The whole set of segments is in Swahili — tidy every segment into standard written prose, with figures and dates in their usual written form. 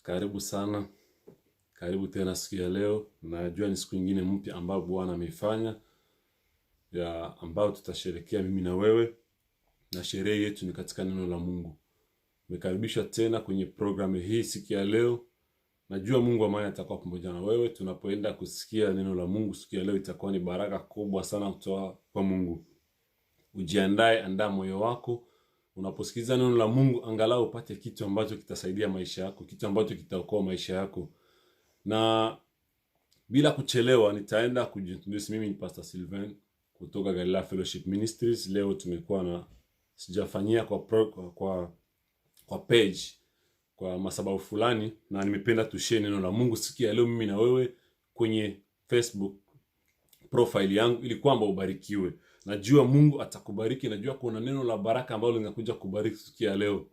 Karibu sana. Karibu tena siku ya leo. Najua ni siku nyingine mpya ambayo Bwana ameifanya ya ambayo tutasherehekea mimi na wewe, na sherehe yetu ni katika neno la Mungu. Umekaribishwa tena kwenye programu hii siku ya leo. Najua Mungu ambaye atakuwa pamoja na wewe tunapoenda kusikia neno la Mungu. Siku ya leo itakuwa ni baraka kubwa sana kutoka kwa Mungu. Ujiandae, andaa moyo wako. Unaposikiza neno la Mungu angalau upate kitu ambacho kitasaidia maisha yako, kitu ambacho kitaokoa maisha yako. Na bila kuchelewa nitaenda kujiintroduce. Mimi ni Pastor Sylvain kutoka Galilea Fellowship Ministries. Leo tumekuwa na sijafanyia kwa page kwa masababu fulani, na nimependa tushare neno la Mungu sikia leo mimi na wewe kwenye Facebook profile yangu ili kwamba ubarikiwe. Najua Mungu atakubariki, najua kuna neno la baraka ambalo linakuja kubariki sikia leo.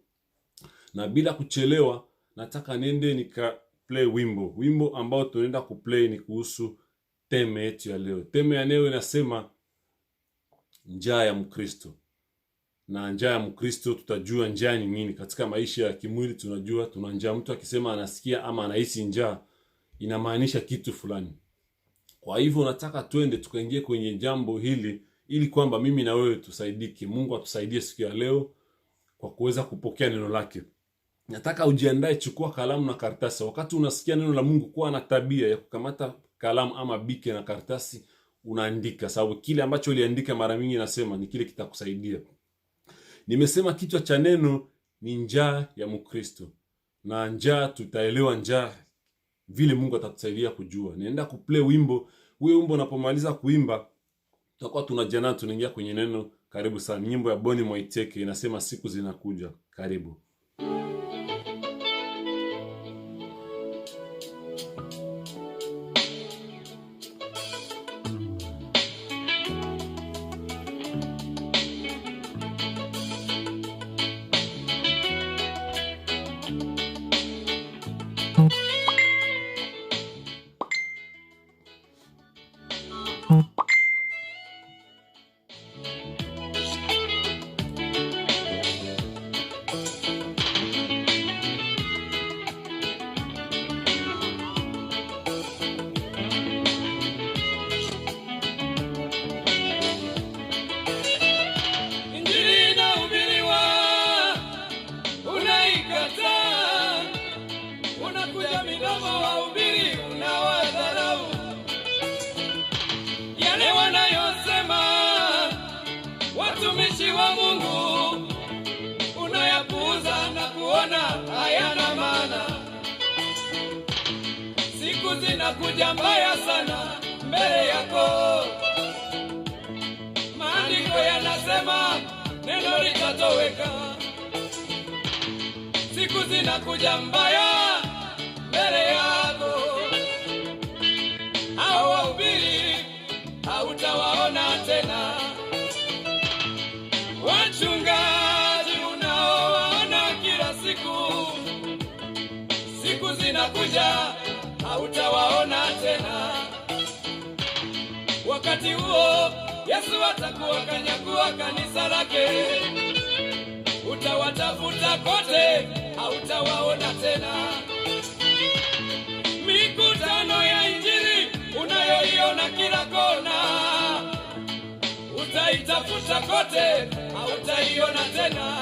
Na bila kuchelewa nataka nende nika play wimbo ambao tunaenda kuplay ni kuhusu teme yetu ya leo. Teme ya leo inasema njaa ya Mkristo. Na njaa ya Mkristo tutajua njaa ni nini katika maisha ya kimwili. Tunajua tuna njaa. Mtu akisema anasikia ama anahisi njaa inamaanisha kitu fulani. Kwa hivyo nataka twende tukaingie kwenye jambo hili ili kwamba mimi na wewe tusaidike. Mungu atusaidie siku ya leo kwa kuweza kupokea neno lake. Nataka ujiandae, chukua kalamu na karatasi. Wakati unasikia neno la Mungu kuwa na tabia ya kukamata kalamu ama bike na karatasi unaandika, sababu kile ambacho uliandika mara mingi nasema ni kile kitakusaidia. Nimesema kichwa cha neno ni njaa ya Mkristo. Na njaa tutaelewa njaa vile Mungu atatusaidia kujua. Naenda kuplay wimbo. Huo wimbo unapomaliza kuimba tutakuwa tunajiandaa tunaingia kwenye neno. Karibu sana. Nyimbo ya Bonnie Mwaiteke inasema siku zinakuja. Karibu. Watumishi wa Mungu unayapuuza na kuona hayana maana. Siku zinakuja mbaya sana mbele yako. Maandiko yanasema neno litatoweka. Siku zinakuja mbaya mbele yako. Hao wahubiri hautawaona tena. Wachungaji unaowaona kila siku, siku zinakuja hautawaona tena. Wakati huo Yesu atakuwa kanyakua kanisa lake. Utawatafuta kote hautawaona tena. Mikutano ya Injili unayoiona kila kona, utaitafuta kote hautaiona tena.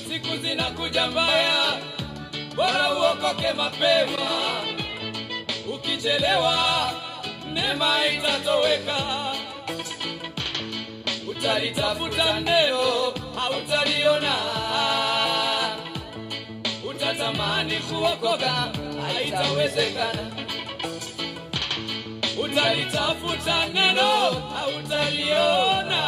Siku zinakuja mbaya, bora uokoke mapema. Ukichelewa neema itatoweka. Utalitafuta neno hautaliona. Utatamani kuokoka haitawezekana. Utalitafuta neno hautaliona.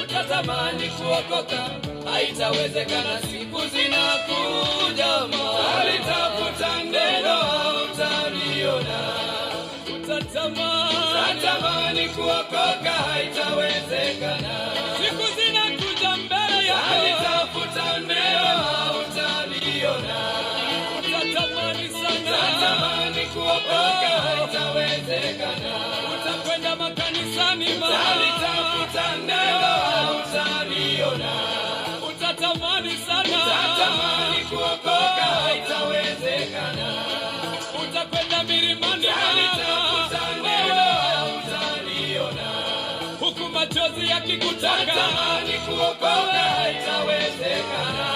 Utatamani kuokoka haitawezekana. Siku zinakuja utalitafuta neno hautaliona. Utatamani kuokoka haitawezekana. Siku zinakuja mbele yako. Utalitafuta neno hautaliona. Utatamani kuokoka haitawezekana. Utakwenda makanisani utalitafuta neno hautaliona. Utatamani sana Natamani kuokoka, haitawezekana. Utakwenda milimani, nitakuta neno, utaliona. Huku machozi yakikutaka, natamani kuokoka, haitawezekana.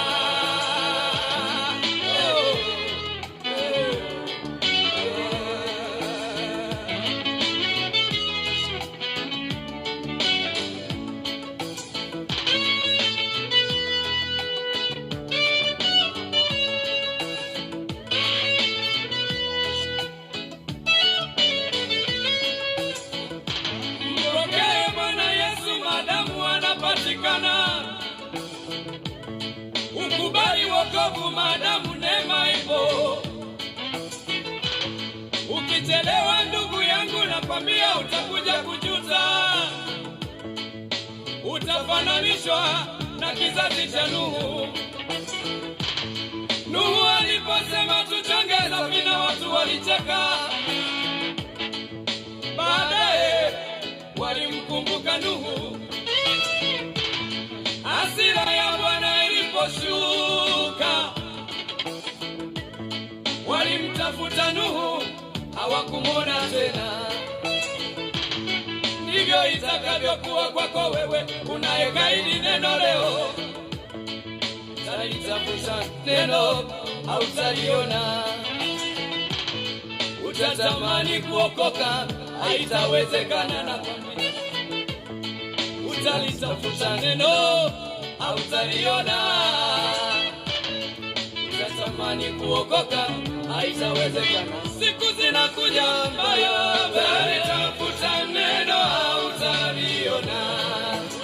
Ukubali wokovu maadamu neema ipo. Ukichelewa ndugu yangu, nakwambia utakuja kujuta. Utafananishwa na kizazi cha Nuhu. Nuhu aliposema tuchonge safina, watu walicheka. Baadaye walimkumbuka Nuhu. Hasira ya Bwana iliposhuka, walimtafuta Nuhu, hawakumwona tena. Ndivyo itakavyokuwa kwako wewe unayekaidi neno leo. Utalitafuta neno, hautaliona. Utatamani kuokoka, haitawezekana na kwambia. Utalitafuta neno, hautaliona. Utatamani kuokoka, haitawezekana. Siku zinakuja ambayo utalitafuta neno, hautaliona.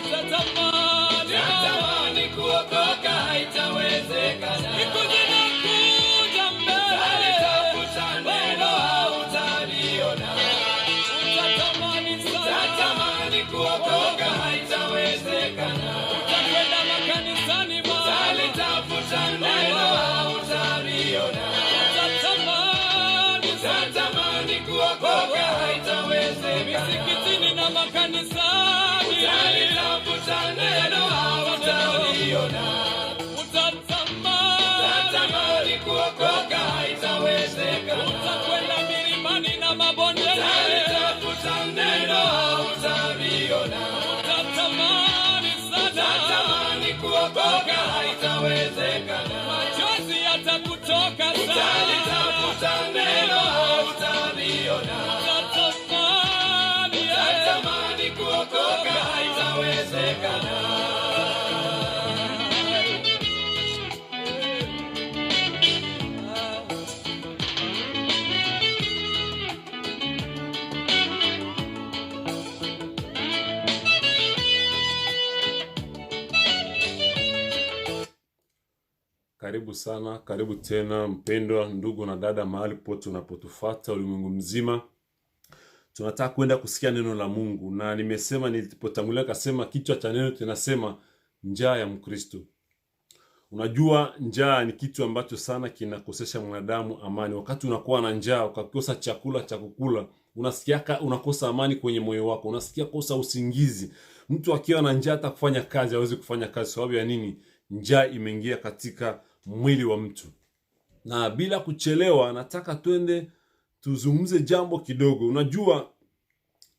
Utatamani kuokoka, haitawezekana. Siku zinakuja mbele, utalitafuta neno, hautaliona. Utatamani kuokoka, haitawezekana. Utakwenda makanisani, utalitafuta neno, hautaliona. Utatamani kuokoka, haitawezekana. Misikitini na makanisani, utalitafuta neno, hautaliona. Utatamani kuokoka, haitawezekana. Utakwenda milimani na mabondeni, utalitafuta neno, hautaliona. Utatamani kuokoka, haitawezekana. Machozi yatakutoka sana, utalitafuta neno, hautaliona. Utatamani kuokoka, haitawezekana. Karibu sana, karibu tena mpendwa ndugu na dada, mahali pote unapotufuata ulimwengu mzima. Tunataka kwenda kusikia neno la Mungu, na nimesema nilipotangulia kasema kichwa cha neno tunasema njaa ya Mkristo. Unajua njaa ni kitu ambacho sana kinakosesha mwanadamu amani. Wakati unakuwa na njaa, ukakosa chakula cha kukula, unasikia unakosa amani kwenye moyo wako, unasikia kosa usingizi. Mtu akiwa na njaa hata kufanya kazi hawezi kufanya kazi. Sababu ya nini? Njaa imeingia katika mwili wa mtu. Na bila kuchelewa, nataka twende tuzungumze jambo kidogo. Unajua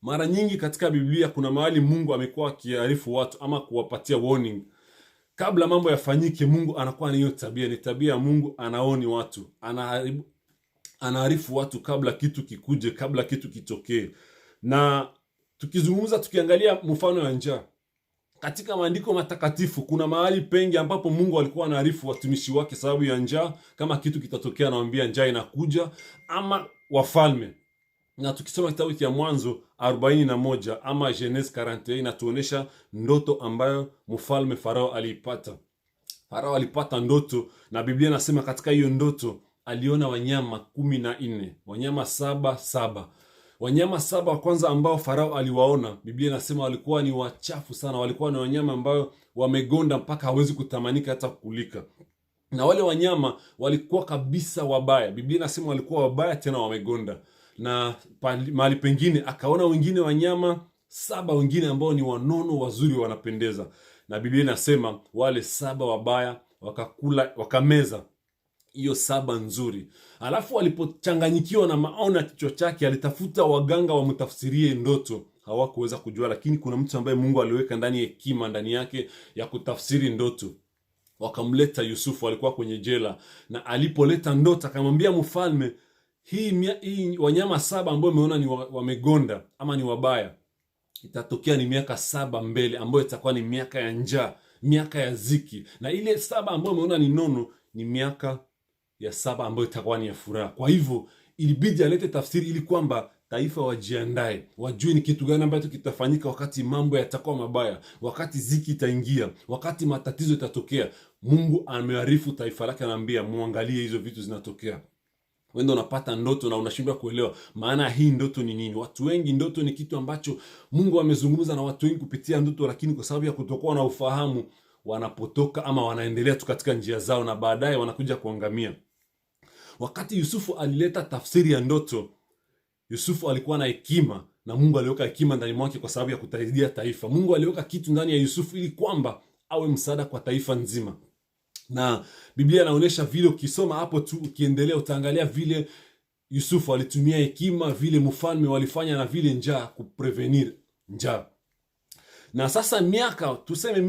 mara nyingi katika Biblia kuna mahali Mungu amekuwa akiarifu watu ama kuwapatia warning. Kabla mambo yafanyike, Mungu anakuwa na hiyo tabia. Ni tabia ya Mungu, anaoni watu, anaarifu watu kabla kitu kikuje, kabla kitu kitokee. Na tukizungumza, tukiangalia mfano ya njaa katika maandiko matakatifu, kuna mahali pengi ambapo Mungu alikuwa anaarifu watumishi wake sababu ya njaa. Kama kitu kitatokea, anawaambia njaa inakuja, ama wafalme. Na tukisoma kitabu cha Mwanzo 41 ama Genesis 41, inatuonesha ndoto ambayo mfalme Farao aliipata. Farao alipata ndoto, na Biblia inasema katika hiyo ndoto aliona wanyama 14, wanyama 7. Wanyama 7 wa kwanza ambao Farao aliwaona, Biblia inasema walikuwa ni wachafu sana. Walikuwa ni wanyama ambao wamegonda mpaka hawezi kutamanika hata kulika. Na wale wanyama walikuwa kabisa wabaya. Biblia inasema walikuwa wabaya tena wamegonda. Na mahali pengine akaona wengine wanyama 7 wengine ambao ni wanono, wazuri, wanapendeza. Na Biblia inasema wale 7 wabaya wakakula, wakameza hiyo saba nzuri. Alafu walipochanganyikiwa na maono ya kichwa chake, alitafuta waganga wamtafsirie ndoto, hawakuweza kujua. Lakini kuna mtu ambaye Mungu aliweka ndani hekima ndani yake ya kutafsiri ndoto. Wakamleta Yusufu, alikuwa kwenye jela, na alipoleta ndoto akamwambia mfalme, hii wanyama saba ambao umeona ni wamegonda ama ni wabaya, itatokea ni miaka 7 mbele ambayo itakuwa ni miaka ya njaa, miaka ya ziki, na ile 7 ambayo umeona ni nono ni miaka ya 7 ambayo itakuwa ni ya furaha. Kwa hivyo ilibidi alete tafsiri ili kwamba taifa wajiandae, wajue ni kitu gani ambacho kitafanyika wakati mambo yatakuwa mabaya, wakati ziki itaingia, wakati matatizo itatokea. Mungu amearifu taifa lake, anaambia muangalie hizo vitu zinatokea. Wewe unapata ndoto na unashindwa kuelewa maana hii ndoto ni nini. Watu wengi, ndoto ni kitu ambacho Mungu amezungumza na watu wengi kupitia ndoto, lakini kwa sababu ya kutokuwa na ufahamu wanapotoka ama wanaendelea tu katika njia zao, na baadaye wanakuja kuangamia. Wakati Yusufu alileta tafsiri ya ndoto, Yusufu alikuwa na hekima, na Mungu aliweka hekima ndani mwake kwa sababu ya kusaidia taifa. Mungu aliweka kitu ndani ya Yusufu ili kwamba awe msaada kwa taifa nzima. Na Biblia inaonyesha vile, ukisoma hapo tu ukiendelea utaangalia vile Yusufu alitumia hekima, vile mfalme walifanya, na vile njaa, kuprevenir njaa. Na sasa tuseme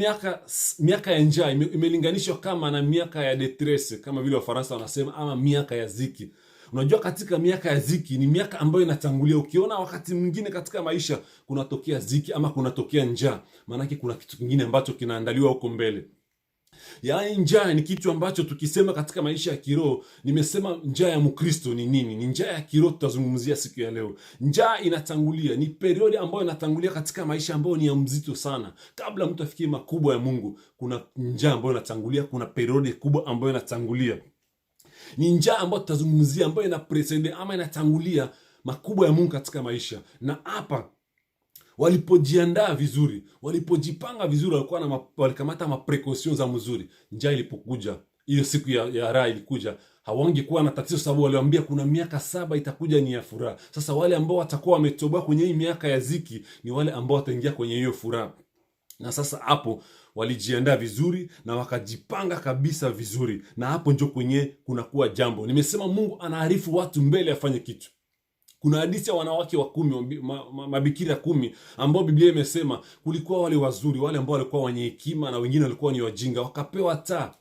miaka ya njaa imelinganishwa kama na miaka ya detresse, kama vile Wafaransa wanasema, ama miaka ya ziki. Unajua katika miaka ya ziki ni miaka ambayo inatangulia. Ukiona wakati mwingine katika maisha kunatokea ziki ama kunatokea njaa, maanake kuna kitu kingine ambacho kinaandaliwa huko mbele. Yaani njaa ni kitu ambacho tukisema katika maisha ya kiroho, nimesema njaa ya Mkristo ni nini? Ni njaa ya kiroho tutazungumzia siku ya leo. Njaa inatangulia, ni periodi ambayo inatangulia katika maisha ambayo ni ya mzito sana. Kabla mtu afikie makubwa ya Mungu, kuna njaa ambayo inatangulia, kuna periodi kubwa ambayo inatangulia. Ni njaa ambayo tutazungumzia ambayo ina precede ama inatangulia makubwa ya Mungu katika maisha. Na hapa walipojiandaa vizuri, walipojipanga vizuri, walikamata maprecautions za mzuri, njaa ilipokuja, hiyo siku ya raha ilikuja, hawangekuwa na tatizo, sababu waliwaambia kuna miaka 7 itakuja ni ya furaha. Sasa wale ambao watakuwa wametoboa kwenye hii miaka ya ziki ni wale ambao wataingia kwenye hiyo furaha. Na sasa hapo walijiandaa vizuri na wakajipanga kabisa vizuri, na hapo ndio kwenye kunakuwa jambo. Nimesema Mungu anaarifu watu mbele afanye kitu. Kuna hadithi ya wanawake wa 10, mabikira 10 ambao Biblia imesema kulikuwa wale wazuri, wale ambao walikuwa wenye hekima, na wengine walikuwa ni wajinga, wakapewa taa.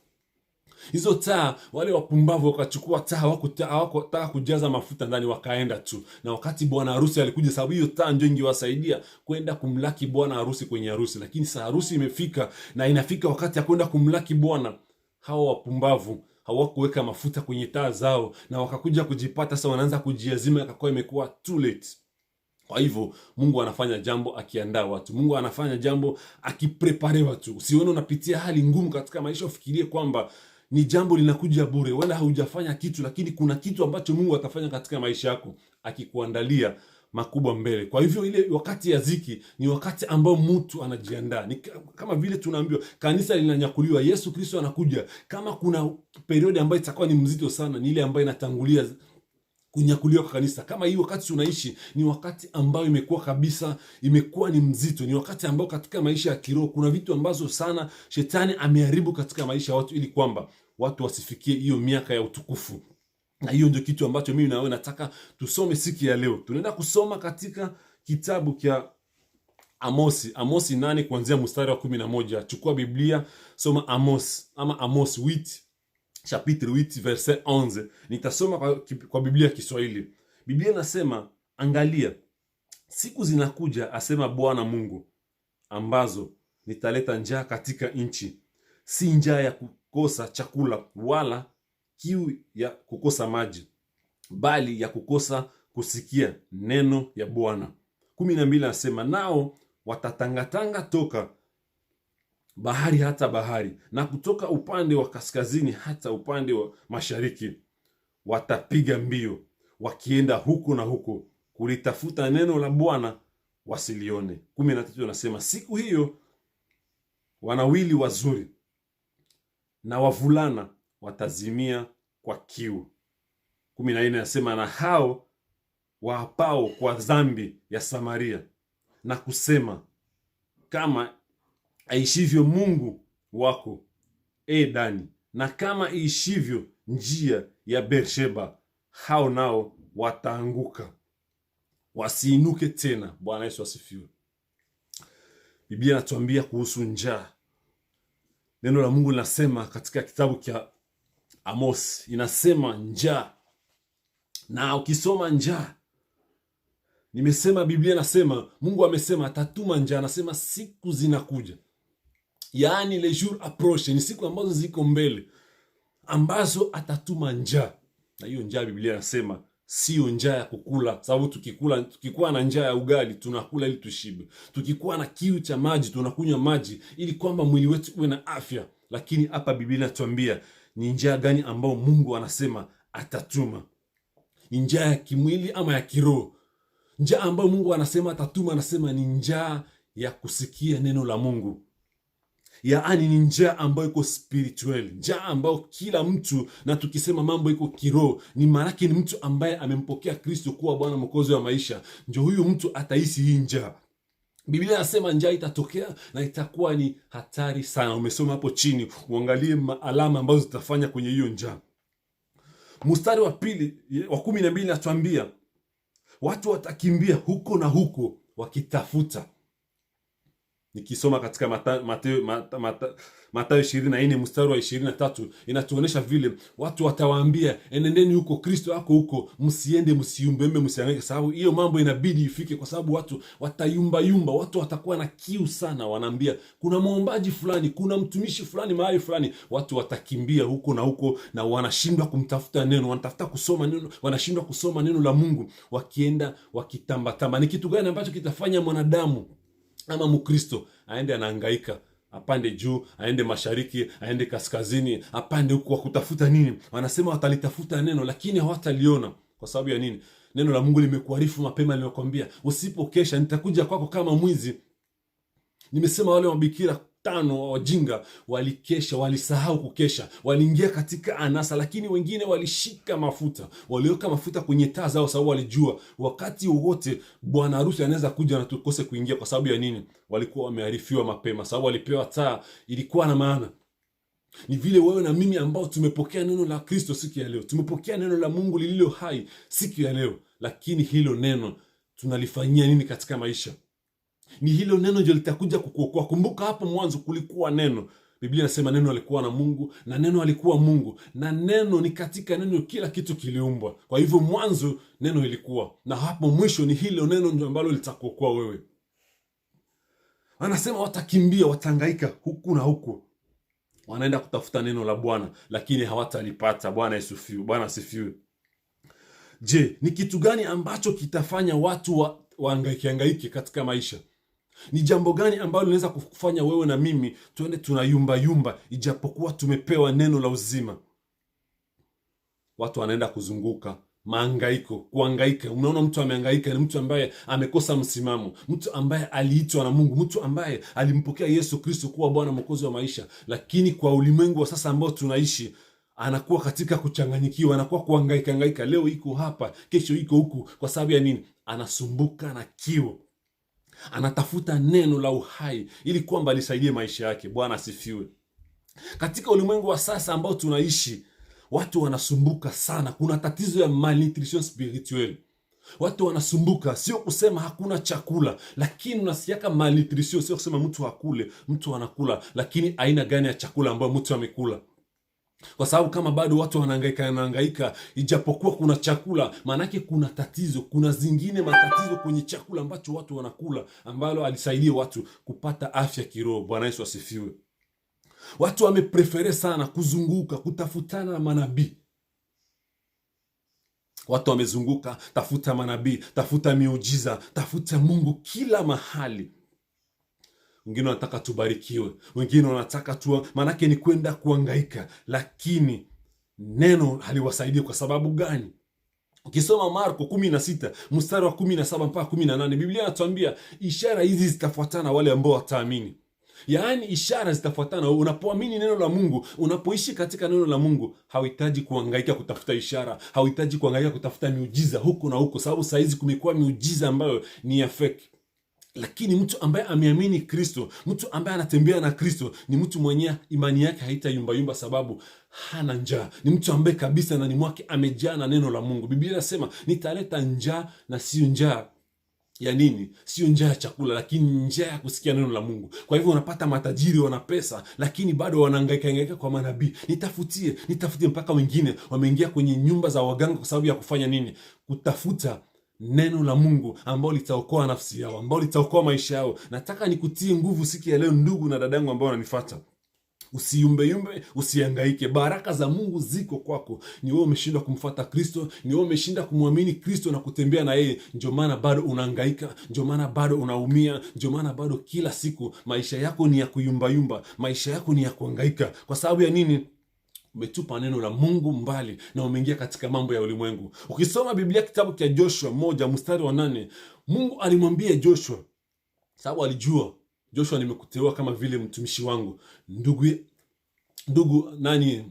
Hizo taa, wale wapumbavu wakachukua taa, hawakutaka kujaza mafuta ndani, wakaenda tu. Na wakati bwana harusi alikuja, sababu hiyo taa ndio ingewasaidia kwenda kumlaki bwana harusi kwenye harusi. Lakini saa harusi imefika na inafika wakati ya kwenda kumlaki bwana, hao wapumbavu hawakuweka mafuta kwenye taa zao, na wakakuja kujipata sasa wanaanza kujiazima, yakakuwa imekuwa too late. Kwa hivyo Mungu anafanya jambo akiandaa watu. Mungu anafanya jambo akiprepare watu. Usione unapitia hali ngumu katika maisha ufikirie kwamba ni jambo linakuja bure, wala haujafanya kitu, lakini kuna kitu ambacho Mungu atafanya katika maisha yako akikuandalia makubwa mbele. Kwa hivyo ile wakati ya ziki ni wakati ambao mtu anajiandaa. Ni kama vile tunaambiwa kanisa linanyakuliwa, Yesu Kristo anakuja. Kama kuna periodi ambayo itakuwa ni mzito sana, ni ile ambayo inatangulia kunyakuliwa kwa kanisa. Kama hii wakati tunaishi ni wakati ambao imekuwa ni mzito. Ni wakati ambao katika maisha ya kiroho kuna vitu ambazo sana shetani ameharibu katika maisha ya watu, ili kwamba watu wasifikie hiyo miaka ya utukufu. Na hiyo ndio kitu ambacho mimi na wewe nataka tusome siku ya leo. Tunaenda kusoma katika kitabu cha Amosi 8 kuanzia mstari wa 11. Chukua Biblia, soma Amos 8 chapitre 8 verset 11. Nitasoma kwa Biblia Kiswahili. Biblia inasema, angalia, siku zinakuja, asema Bwana Mungu, ambazo nitaleta njaa katika nchi, si njaa ya kukosa chakula wala kiu ya kukosa maji, bali ya kukosa kusikia neno ya Bwana. 12 anasema, nao watatangatanga toka bahari hata bahari, na kutoka upande wa kaskazini hata upande wa mashariki. Watapiga mbio wakienda huku na huku kulitafuta neno la Bwana wasilione. 13 anasema, siku hiyo wanawili wazuri na wavulana watazimia kwa kiu. 14 anasema, na hao waapao kwa dhambi ya Samaria na kusema, kama aishivyo Mungu wako, Dani, na kama iishivyo njia ya Beersheba, hao nao wataanguka, wasiinuke tena. Bwana Yesu asifiwe. Biblia inatuambia kuhusu njaa. Neno la Mungu linasema katika kitabu cha Amos, inasema njaa. Na ukisoma njaa, nimesema Biblia inasema, Mungu amesema atatuma njaa, anasema siku zinakuja. Yaani les jours approche, ni siku ambazo ziko mbele ambazo atatuma njaa. Na hiyo njaa Biblia inasema sio njaa ya kukula, sababu tukikuwa na njaa ya ugali tunakula ili tushibe. Tukikuwa na kiu cha maji tunakunywa maji ili kwamba mwili wetu uwe na afya. Lakini hapa Biblia inatuambia ni njaa gani ambao Mungu anasema atatuma? Ni njaa ya kimwili ama ya kiroho? Njaa ambayo Mungu anasema atatuma, anasema ni njaa ya kusikia neno la Mungu. Yaani ni njaa ambayo iko spiritual, njaa ambayo kila mtu, na tukisema mambo iko kiroho, ni maanake ni mtu ambaye amempokea Kristo kuwa Bwana Mwokozi wa maisha. Ndio huyu mtu atahisi hii njaa. Biblia inasema njaa itatokea na itakuwa ni hatari sana. Umesoma hapo chini, uangalie alama ambazo zitafanya kwenye hiyo njaa. Mstari wa 12 natuambia watu watakimbia huko na huko wakitafuta. Nikisoma katika Mathayo 24 mstari wa 23, inatuonesha vile watu watawaambia, enendeni huko, Kristo yako huko, msiende, msiumbembe, msihangaike, sababu hiyo mambo inabidi ifike, kwa sababu watu watayumba yumba, watu watakuwa na kiu sana. Wanaambia kuna muombaji fulani, kuna mtumishi fulani mahali fulani. Watu watakimbia huko na huko, na wanashindwa kumtafuta neno, wanatafuta kusoma neno, wanashindwa kusoma neno la Mungu, wakienda wakitambatamba. Ni kitu gani ambacho kitafanya mwanadamu ama Mkristo aende anahangaika, apande juu, aende mashariki, aende kaskazini, apande huko kwa kutafuta nini? Wanasema watalitafuta neno, lakini hawataliona. Kwa sababu ya nini? Neno la Mungu limekuarifu mapema, limekwambia usipokesha nitakuja kwako kama mwizi. Nimesema wale mabikira 5 wajinga walikesha, walisahau kukesha, waliingia katika anasa. Lakini wengine walishika mafuta, waliweka mafuta kwenye taa zao, sababu walijua wakati wowote bwana harusi anaweza kuja na tukose kuingia. Kwa sababu ya nini? Walikuwa wamearifiwa mapema, sababu walipewa taa. Ilikuwa na maana. Ni vile wewe na mimi ambao tumepokea neno la Kristo siku ya leo, tumepokea neno la Mungu lililo hai siku ya leo, lakini hilo neno tunalifanyia nini katika maisha? Ni hilo neno ndio litakuja kukuokoa. Kumbuka hapo mwanzo kulikuwa neno. Biblia inasema neno alikuwa na Mungu na neno alikuwa Mungu, na neno ni katika neno kila kitu kiliumbwa. Kwa hivyo mwanzo neno ilikuwa, na hapo mwisho ni hilo neno ndio ambalo litakuokoa wewe. Anasema watakimbia, watahangaika huku na huku, wanaenda kutafuta neno la Bwana, lakini hawatalipata. Bwana Yesu, Bwana asifiwe. Je, ni kitu gani ambacho kitafanya watu wahangaike katika maisha? Ni jambo gani ambalo linaweza kufanya wewe na mimi tuende tunayumba yumba ijapokuwa tumepewa neno la uzima? Watu wanaenda kuzunguka, mahangaiko, kuhangaika. Unaona mtu amehangaika ni mtu ambaye amekosa msimamo, mtu ambaye aliitwa na Mungu, mtu ambaye alimpokea Yesu Kristo kuwa Bwana Mwokozi wa maisha. Lakini kwa ulimwengu wa sasa ambao tunaishi, anakuwa katika kuchanganyikiwa, anakuwa kuhangaika. Leo iko hapa, kesho iko huku. Kwa sababu ya nini? Anasumbuka na kiu. Anatafuta neno la uhai ili kwamba lisaidie maisha yake. Bwana asifiwe. Katika ulimwengu wa sasa ambao tunaishi, watu wanasumbuka sana. Kuna tatizo ya malnutrition spirituelle. Watu wanasumbuka, sio kusema hakuna chakula, lakini unasikia malnutrition sio kusema mtu hakule, mtu anakula, lakini aina gani ya chakula ambayo mtu amekula? Kwa sababu kama bado watu wanahangaika ijapokuwa kuna chakula, maanake kuna tatizo, kuna zingine matatizo kwenye chakula ambacho watu wanakula, ambalo alisaidia watu kupata afya kiroho. Bwana Yesu asifiwe. Watu wameprefere sana kuzunguka, kutafutana na manabii. Watu wamezunguka, tafuta manabii, tafuta miujiza, tafuta Mungu kila mahali. Wengine wanataka tubarikiwe, wengine wanataka maanake ni kwenda kuhangaika, lakini neno haliwasaidii. Kwa sababu gani? Ukisoma Marko 16 mstari wa 17 mpaka 18, Biblia inatuambia ishara hizi zitafuatana wale ambao wataamini. Yaani ishara zitafuatana unapoamini neno la Mungu, unapoishi katika neno la Mungu. Hauhitaji kuhangaika kutafuta ishara, hauhitaji kuhangaika kutafuta miujiza huko na huko, sababu saa hizi kumekuwa miujiza ambayo ni ya fake. Lakini mtu ambaye ameamini Kristo, mtu ambaye anatembea na Kristo, ni mtu mwenye imani yake haitayumbayumba, sababu hana njaa. Ni mtu ambaye kabisa ndani mwake amejaa na neno la Mungu. Biblia inasema nitaleta njaa, na sio njaa ya nini? Sio njaa ya chakula, lakini njaa ya kusikia neno la Mungu. Kwa hivyo unapata matajiri wana pesa, lakini bado wanahangaika kwa manabii, nitafutie, mpaka wengine wameingia kwenye nyumba za waganga kwa sababu ya kufanya nini? Kutafuta neno la Mungu ambao litaokoa nafsi yao, ambao litaokoa maisha yao. Nataka nikutie nguvu siku ya leo, ndugu na dadangu ambao wananifuata. Usiyumbe, usihangaike. Baraka za Mungu ziko kwako. Ni wewe umeshindwa kumfuata Kristo, ni wewe umeshinda kumwamini Kristo na kutembea na yeye. Ndio maana bado unahangaika, ndio maana bado unaumia, ndio maana bado kila siku maisha yako ni ya kuyumbayumba, maisha yako ni ya kuhangaika. Kwa sababu ya nini? Umetupa neno la Mungu mbali na umeingia katika mambo ya ulimwengu. Ukisoma Biblia kitabu cha Joshua 1:8, Mungu alimwambia Joshua, sababu alijua Joshua, nimekuteua kama vile mtumishi wangu. Ndugu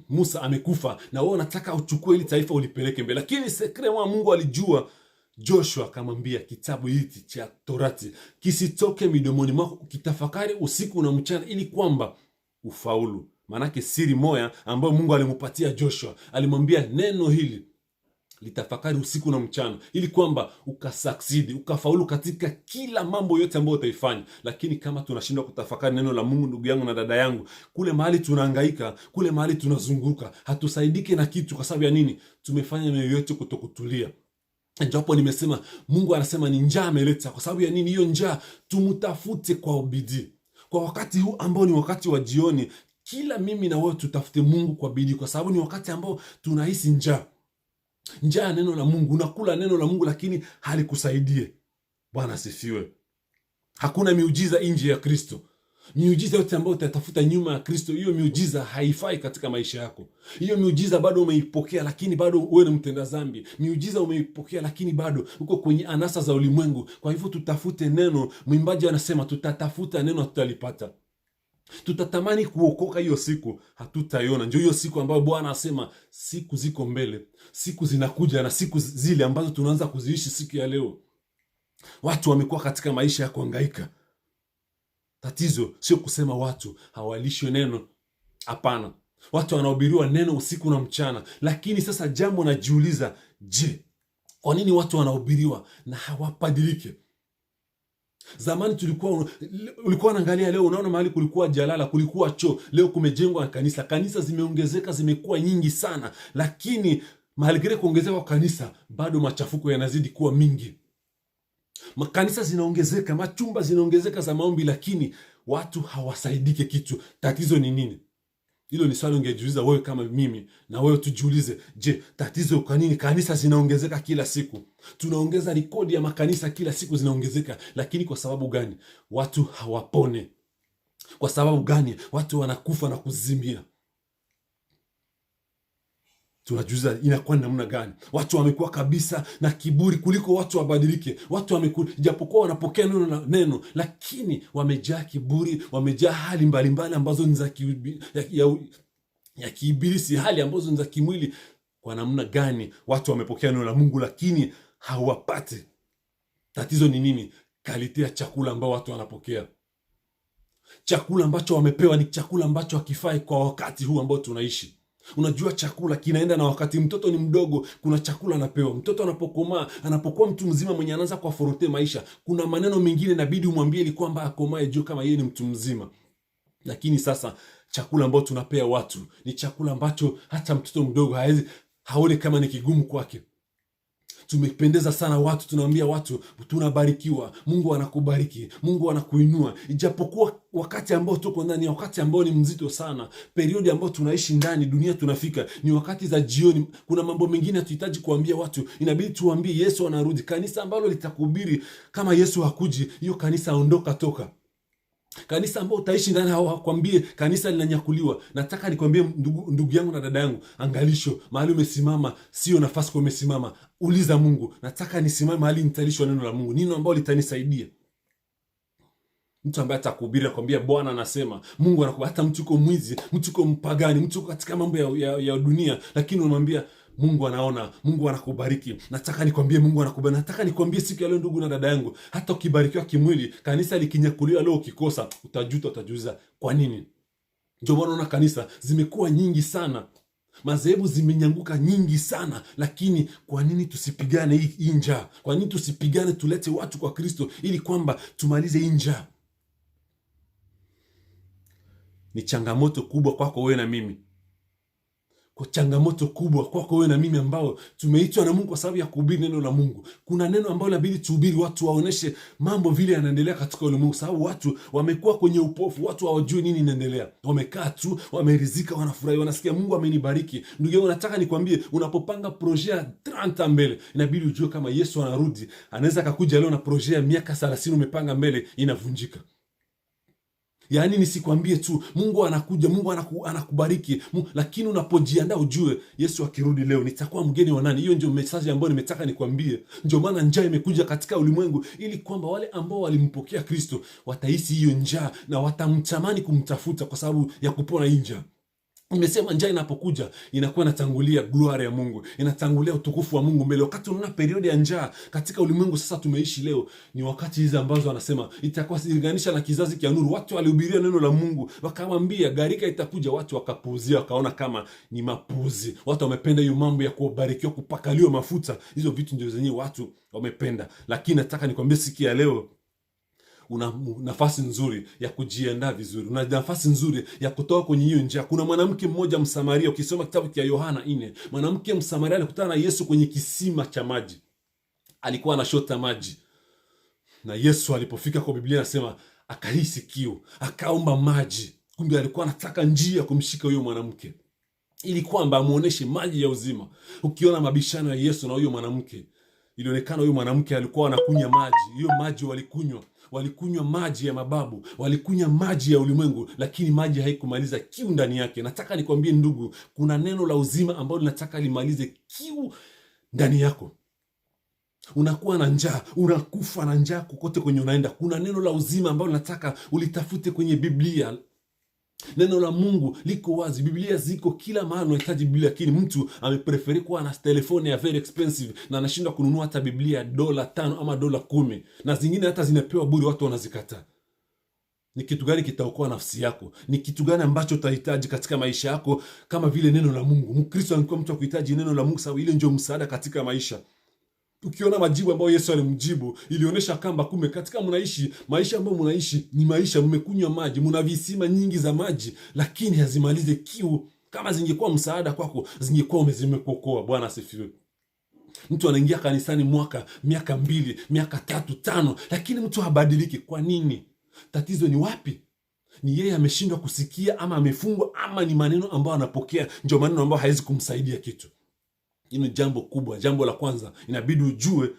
Musa amekufa, na wewe unataka uchukue ili taifa ulipeleke mbele. Lakini sekretari Mungu alijua. Joshua akamwambia, kitabu hiki cha Torati kisitoke midomoni mwako, ukitafakari usiku na mchana, ili kwamba ufaulu. Manake siri moya ambayo Mungu alimupatia Joshua, alimwambia neno hili litafakari usiku na mchana, ili kwamba ukasucceed, ukafaulu katika kila mambo yote ambayo utaifanya. Lakini kama tunashindwa kutafakari neno la Mungu, ndugu yangu na dada yangu, kule mahali tunahangaika, kule mahali tunazunguka, hatusaidike na kitu. Kwa sababu ya nini? Tumefanya mioyo yetu kutokutulia. Ndio hapo nimesema Mungu anasema ni njaa ameleta. Kwa sababu ya nini? Hiyo njaa tumtafute kwa bidii. Kwa wakati huu ambao ni wakati wa jioni, kila mimi na wewe tutafute Mungu kwa bidii, kwa sababu ni wakati ambao tunahisi njaa ya neno la Mungu. Unakula neno la Mungu lakini halikusaidie. Bwana asifiwe. Hakuna miujiza nje ya Kristo. Miujiza yote ambayo utatafuta nyuma ya Kristo, hiyo miujiza haifai katika maisha yako. Hiyo miujiza bado umeipokea, lakini bado wewe ni mtenda dhambi. Miujiza umeipokea, lakini bado uko kwenye anasa za ulimwengu. Kwa hivyo tutafute neno. Mwimbaji anasema tutatafuta neno, tutalipata. Tutatamani kuokoka, hiyo siku hatutaiona. Ndio hiyo siku ambayo Bwana asema siku ziko mbele, siku zinakuja, na siku zile ambazo tunaanza kuziishi siku ya leo. Watu wamekuwa katika maisha ya kuhangaika. Tatizo sio kusema watu hawalishwe neno, hapana. Watu wanahubiriwa neno usiku na mchana. Lakini sasa jambo najiuliza, je, kwa nini watu wanahubiriwa na hawapadilike? Zamani ulikuwa unaangalia, leo unaona mahali kulikuwa jalala, kulikuwa choo, leo kumejengwa kanisa. Kanisa zimeongezeka, zimekuwa nyingi sana. Lakini mahali kile kuongezeka kwa kanisa, bado machafuko yanazidi kuwa mingi. Makanisa zinaongezeka, machumba zinaongezeka za maombi, lakini watu hawasaidike kitu. Tatizo ni nini? Hilo ni swali ungejiuliza wewe kama mimi, na wewe tujiulize, je, tatizo kwa nini kanisa zinaongezeka kila siku? Tunaongeza rekodi ya makanisa kila siku zinaongezeka, lakini kwa sababu gani? Watu hawapone. Kwa sababu gani? Watu wanakufa na kuzimia. Tunajiuliza inakuwa namna gani? Watu wamekuwa kabisa na kiburi kuliko watu wabadilike. Watu wamekuwa, japokuwa wanapokea neno, lakini wamejaa kiburi, wamejaa hali mbalimbali ambazo ni za kiibilisi, hali ambazo ni za kimwili. Kwa namna gani watu wamepokea neno la Mungu lakini hawapati? Tatizo ni nini? Kalite ya chakula ambao watu wanapokea. Chakula ambacho wamepewa ni chakula ambacho hakifai kwa wakati huu ambao tunaishi. Unajua chakula kinaenda na wakati. Mtoto ni mdogo, kuna chakula anapewa. Mtoto anapokomaa, anapokuwa mtu mzima mwenye anaanza kuaforote maisha, kuna maneno mengine inabidi umwambie ili kwamba akomae juu kama yeye ni mtu mzima. Lakini sasa chakula ambao tunapea watu ni chakula ambacho hata mtoto mdogo haone kama ni kigumu kwake. Tumependeza sana watu, tunaambia watu tunabarikiwa, Mungu anakubariki, Mungu anakuinua. Ijapokuwa wakati ambao tuko ndani, wakati ambao ni mzito sana, periodi ambao tunaishi ndani, dunia tunafika, ni wakati za jioni. Kuna mambo mengine hatuhitaji kuambia watu, inabidi tuambie Yesu anarudi. Kanisa ambalo litakuhubiri kama Yesu hakuji, hiyo kanisa ondoka, toka. Kanisa ambao utaishi ndani hawakwambie kanisa linanyakuliwa. Nataka nikwambie ndugu yangu na dada yangu, angalisho, mahali umesimama sio nafasi kwa umesimama. Uliza Mungu, nataka nisimame mahali nitalishwa neno la Mungu, neno ambalo litanisaidia. Mtu ambaye atakuhubiri akwambia Bwana anasema, Mungu anakuwa, hata mtu uko mwizi, mtu uko mpagani, mtu uko katika mambo ya dunia, lakini unamwambia Mungu anaona, Mungu anakubariki. Nataka nikwambie Mungu anakubariki. Nataka nikwambie siku ya leo ndugu na dada yangu, hata ukibarikiwa kimwili, kanisa likinyakuliwa leo ukikosa, utajuta, utajuza kwa nini. Ndio maana unaona kanisa zimekuwa nyingi sana. Madhehebu zimenyanguka nyingi sana, lakini kwa nini tusipigane hii njaa? Kwa nini tusipigane tulete watu kwa Kristo ili kwamba tumalize hii njaa? Ni changamoto kubwa kwako wewe na mimi. Kwa changamoto kubwa kwako wewe na mimi ambao tumeitwa na Mungu kwa sababu ya kuhubiri neno la Mungu. Kuna neno ambalo inabidi tuhubiri, watu waoneshe mambo vile yanaendelea katika ulimwengu, sababu watu wamekuwa kwenye upofu, watu hawajui nini inaendelea. Wamekaa tu, wameridhika, wanafurahi, wanasikia Mungu amenibariki. Ndugu yangu, nataka nikwambie, unapopanga projet ya 30 mbele, inabidi ujue kama Yesu anarudi. Anaweza akakuja leo na projet ya miaka 30 umepanga mbele, inavunjika. Yaani nisikwambie tu Mungu anakuja, Mungu anakubariki, lakini unapojiandaa ujue Yesu akirudi leo nitakuwa mgeni wa nani? Hiyo ndio message ambayo nimetaka nikwambie. Ndio maana njaa imekuja katika ulimwengu, ili kwamba wale ambao walimpokea Kristo watahisi hiyo njaa na watamtamani kumtafuta kwa sababu ya kupona hii njaa. Nimesema njaa inapokuja inakuwa inatangulia glory ya Mungu, inatangulia utukufu wa Mungu mbele. Wakati unaona periodi ya njaa katika ulimwengu sasa tumeishi leo, ni wakati hizi ambazo anasema itakuwa silinganisha na kizazi kia nuru. Watu walihubiria neno la Mungu, wakamwambia gharika itakuja, watu wakapuuzia, wakaona kama ni mapuuzi. Watu wamependa hiyo mambo ya kubarikiwa, kupakaliwa mafuta, hizo vitu ndio zenyewe watu wamependa. Lakini nataka nikwambie siku ya leo una nafasi nzuri ya kujiandaa vizuri. Una nafasi nzuri ya kutoka kwenye hiyo njaa. Kuna mwanamke mmoja Msamaria, ukisoma kitabu cha Yohana 4, mwanamke Msamaria alikutana na Yesu kwenye kisima cha maji. Alikuwa anashota maji. Na Yesu alipofika, kwa Biblia anasema akahisi kiu, akaomba maji. Kumbe alikuwa anataka njia kumshika huyo mwanamke, ili kwamba amuoneshe maji ya uzima. Ukiona mabishano ya Yesu na huyo mwanamke, ilionekana huyo mwanamke alikuwa anakunywa maji. Hiyo maji walikunywa maji ya mababu, walikunywa maji ya ulimwengu, lakini maji haikumaliza kiu ndani yake. Nataka nikwambie ndugu, kuna neno la uzima ambalo linataka limalize kiu ndani yako. Unakuwa na njaa, unakufa na njaa kokote kwenye unaenda. Kuna neno la uzima ambalo nataka ulitafute kwenye Biblia. Neno la Mungu liko wazi. Biblia ziko kila mahali, unahitaji Biblia, lakini mtu amepreferi kuwa na telefone ya very expensive na anashindwa kununua hata Biblia $5 ama $10, na zingine hata zinapewa bure, watu wanazikataa. Ni kitu gani kitaokoa nafsi yako? Ni kitu gani ambacho utahitaji katika maisha yako kama vile neno la Mungu? Mkristo alikuwa mtu akuhitaji neno la Mungu, sababu ile ndio msaada katika maisha. Ukiona majibu ambayo Yesu alimjibu, ilionyesha kwamba kumbe katika maisha ambayo mnaishi ni maisha, mmekunywa maji, mna visima nyingi za maji, lakini hazimalize kiu. Kama zingekuwa msaada kwako, zingekuwa zimekuokoa. Bwana asifiwe. Mtu anaingia kanisani miaka 2, miaka 3, 5, lakini mtu habadiliki. Kwa nini? Tatizo ni wapi? Ni yeye ameshindwa kusikia, ama amefungwa, ama ni maneno ambayo anapokea ndio maneno ambayo haiwezi kumsaidia kitu. Hilo jambo kubwa. Jambo la kwanza, inabidi ujue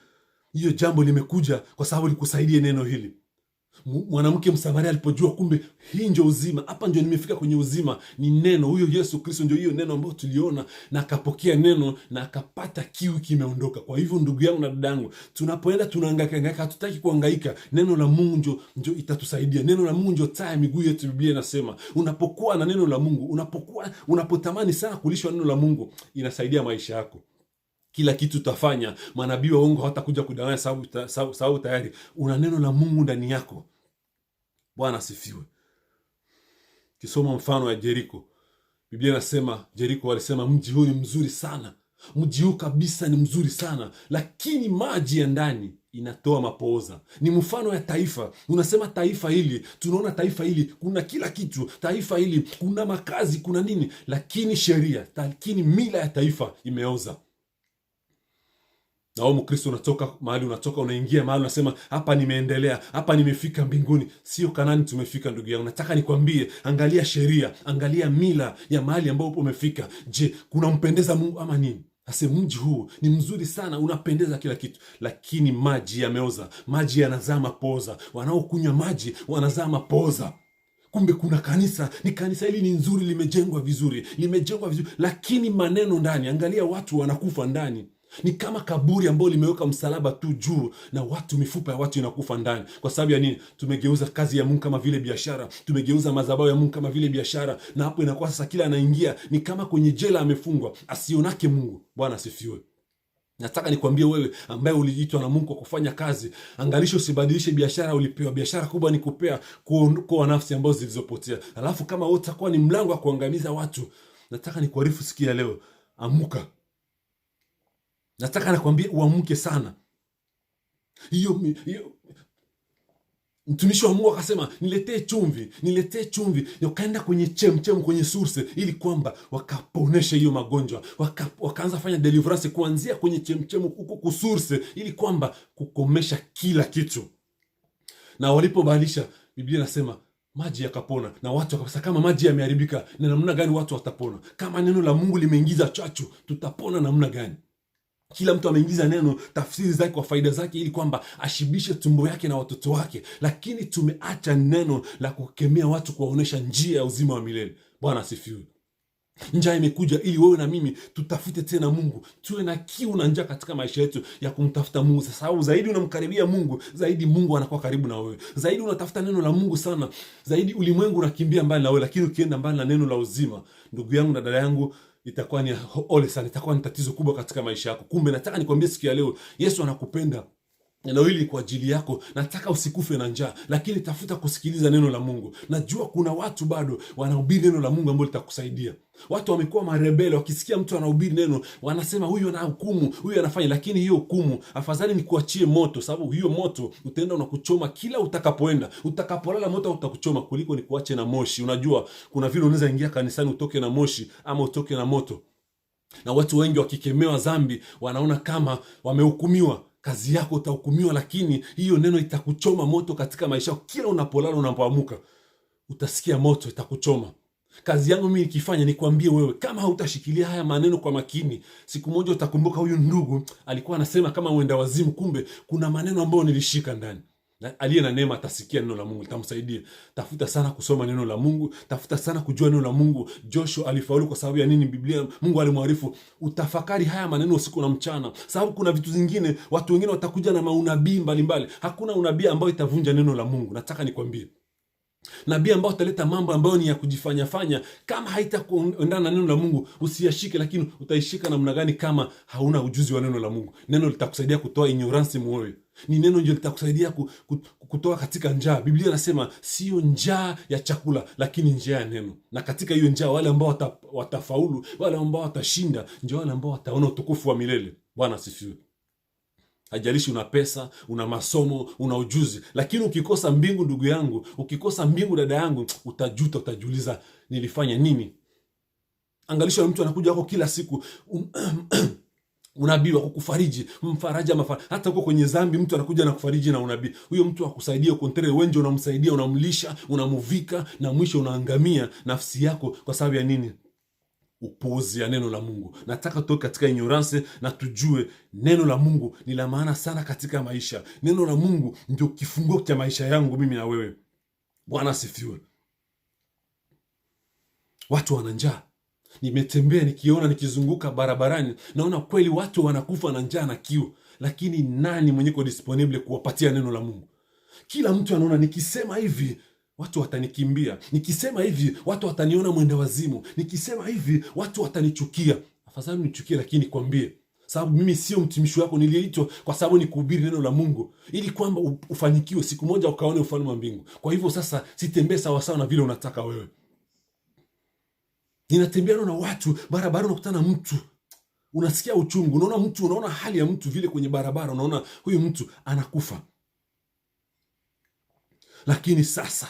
hiyo jambo limekuja kwa sababu likusaidie neno hili. Mwanamke Msamaria alipojua kumbe hii ndio uzima, hapa ndio nimefika kwenye uzima, ni neno. Huyo Yesu Kristo ndio hiyo neno ambayo tuliona, na akapokea neno na akapata kiu kimeondoka. Kwa hivyo ndugu yangu na dadangu, tunapoenda tunahangaika, hatutaki kuhangaika. Neno la Mungu ndio itatusaidia. Neno la Mungu ndio taa ya miguu yetu. Biblia inasema unapokuwa na neno la Mungu, unapotamani sana kulishwa neno la Mungu, inasaidia maisha yako. Kila kitu utafanya. Manabii wa uongo hawatakuja kudanganya, sababu tayari una neno la Mungu ndani yako. Bwana asifiwe. Kisoma mfano wa Jeriko, Biblia inasema Jeriko walisema mji huu ni mzuri sana, mji huu kabisa ni mzuri sana, lakini maji ya ndani inatoa mapooza. Ni mfano ya taifa. Unasema taifa hili, tunaona taifa hili kuna kila kitu, taifa hili kuna makazi, kuna nini, lakini sheria, lakini mila ya taifa imeoza. Na wewe Mkristo unatoka mahali, unaingia mahali, unasema hapa nimeendelea, hapa nimefika mbinguni. Sio Kanani tumefika ndugu yangu. Nataka nikwambie, angalia sheria, angalia mila ya mahali ambapo umefika. Je, kunampendeza Mungu ama nini? Ase mji huu ni mzuri sana, unapendeza kila kitu, lakini maji yameoza, maji yanazaa mapooza. Wanaokunywa maji wanazaa mapooza. Kumbe kuna kanisa, ni kanisa hili ni nzuri, limejengwa vizuri, lakini maneno ndani, angalia watu wanakufa ndani. Ni kama kaburi ambalo limeweka msalaba tu juu, na watu, mifupa ya watu inakufa ndani. Kwa sababu ya nini? Tumegeuza kazi ya Mungu kama vile biashara, tumegeuza madhabahu ya Mungu kama vile biashara, na hapo inakuwa sasa kila anaingia ni kama kwenye jela amefungwa, asionake Mungu. Bwana asifiwe. Nataka nikwambie wewe ambaye uliitwa na Mungu kwa kufanya kazi, angalisho usibadilishe biashara ulipewa. Biashara kubwa ni kupea, kuokoa nafsi ambazo zilizopotea. Alafu kama wewe utakuwa ni mlango wa kuangamiza watu, nataka nikuarifu sikia leo, amuka. Nataka nakwambia uamke sana. Hiyo mtumishi wa Mungu akasema, niletee chumvi, niletee chumvi. Wakaenda kwenye chemchem, kwenye source, ili kwamba wakaponesha hiyo magonjwa. Wakaanza fanya deliverance kuanzia kwenye chemchem huko ku source, ili kwamba kukomesha kila kitu. Na walipobadilisha, Biblia inasema maji yakapona, na watu wakasema kama maji yameharibika, na namna gani watu watapona? Kama neno la Mungu limeingiza chachu, tutapona namna gani? Kila mtu ameingiza neno, tafsiri zake kwa faida zake, ili kwamba ashibishe tumbo yake na watoto wake, lakini tumeacha neno la kukemea watu, kuwaonesha njia ya uzima wa milele. Bwana asifiwe. Njaa imekuja ili wewe na mimi tutafute tena Mungu, tuwe na kiu na njaa katika maisha yetu ya kumtafuta Mungu. Sababu zaidi unamkaribia Mungu, zaidi Mungu anakuwa karibu na wewe. Zaidi unatafuta neno la Mungu sana, zaidi ulimwengu unakimbia mbali na wewe. Lakini ukienda mbali na neno la uzima, ndugu yangu na dada yangu, itakuwa ni ole sana, itakuwa ni tatizo kubwa katika maisha yako. Kumbe nataka nikwambie siku ya leo, Yesu anakupenda. Neno hili kwa ajili yako. Nataka usikufe na njaa, lakini tafuta kusikiliza neno la Mungu. Najua kuna watu bado wanahubiri neno la Mungu ambalo litakusaidia. Watu wamekuwa marebele, wakisikia mtu anahubiri neno wanasema huyu anahukumu, huyu anafanya. Lakini hiyo hukumu, afadhali ni kuachie moto, sababu hiyo moto utaenda unakuchoma kila utakapoenda. Utakapolala moto utakuchoma, kuliko ni kuache na moshi. Unajua kuna vile unaweza ingia kanisani utoke na moshi ama utoke na moto. Na watu wengi wakikemewa dhambi wanaona kama wamehukumiwa. Kazi yako utahukumiwa, lakini hiyo neno itakuchoma moto katika maisha yako. Kila unapolala, unapoamka, utasikia moto itakuchoma. Kazi yangu mimi nikifanya, nikwambie wewe, kama hautashikilia haya maneno kwa makini, siku moja utakumbuka huyu ndugu alikuwa anasema kama uenda wazimu, kumbe kuna maneno ambayo nilishika ndani. Na aliye na neema atasikia neno la Mungu, litamsaidia. Tafuta sana kusoma neno la Mungu, tafuta sana kujua neno la Mungu. Joshua alifaulu kwa sababu ya nini? Biblia, Mungu alimwarifu utafakari haya maneno usiku na mchana. Sababu kuna vitu zingine, watu wengine watakuja na maunabii mbalimbali. Hakuna unabii ambao itavunja neno la Mungu. Nataka nikwambie, nabii ambao utaleta mambo ambayo ni ya kujifanya fanya, kama haitakuendana na neno la Mungu, usiyashike. Lakini utaishika namna gani kama hauna ujuzi wa neno la Mungu? Neno litakusaidia kutoa ignorance moyo. Ni neno ndio litakusaidia kutoa katika njaa. Biblia inasema sio njaa ya chakula, lakini njaa ya neno. Na katika hiyo njaa, wale ambao watafaulu, wale ambao watashinda, ndio wale ambao wataona utukufu wa milele. Bwana asifiwe. Hajalishi una pesa, una masomo, una ujuzi, lakini ukikosa mbingu, ndugu yangu, ukikosa mbingu, dada yangu, utajuta, utajiuliza nilifanya nini? Angalisha mtu anakuja wako kila siku unabii wa kukufariji, mfaraja. Hata uko kwenye dhambi, mtu anakuja na kufariji na unabii. Huyo mtu akusaidia kontrere, wenje unamsaidia, unamlisha, unamuvika, na mwisho unaangamia nafsi yako. Kwa sababu ya nini? Upuuzi ya neno la Mungu. Nataka tutoke katika ignorance na tujue neno la Mungu ni la maana sana katika maisha. Neno la Mungu ndio kifunguo cha maisha yangu mimi na wewe. Bwana asifiwe. Watu wana njaa. Nimetembea nikiona, nikizunguka barabarani, naona kweli watu wanakufa na njaa na kiu, lakini nani mwenye ko disponible kuwapatia neno la Mungu? Kila mtu anaona nikisema hivi watu watanikimbia, nikisema hivi watu wataniona mwenda wazimu, nikisema hivi watu watanichukia. Afadhali nichukie, lakini kwambie, sababu mimi sio mtumishi wako. Niliitwa kwa sababu ni kuhubiri neno la Mungu, ili kwamba ufanikiwe siku moja ukaone ufalme wa mbingu. Kwa hivyo sasa sitembee sawa sawa na vile unataka wewe. Ninatembea na watu barabara, unakutana na mtu, unasikia uchungu, unaona mtu, unaona hali ya mtu vile kwenye barabara, unaona huyu mtu anakufa. Lakini sasa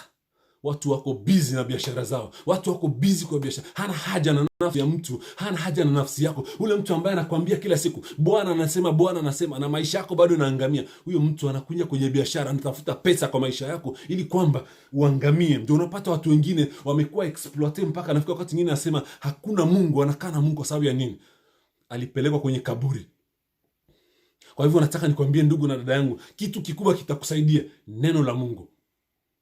watu wako busy na biashara zao, watu wako busy kwa biashara. Hana haja na nafsi ya mtu, hana haja na nafsi yako. Ule mtu ambaye anakuambia kila siku Bwana anasema, Bwana anasema, na maisha yako bado inaangamia. Huyo mtu anakuja kwenye biashara, anatafuta pesa kwa maisha yako ili kwamba uangamie. Ndio unapata watu wengine wamekuwa exploited mpaka anafika wakati mwingine anasema hakuna Mungu, anakana Mungu. Kwa sababu ya nini? Alipelekwa kwenye kaburi. Kwa hivyo nataka nikwambie ndugu na dada yangu, kitu kikubwa kitakusaidia neno la Mungu.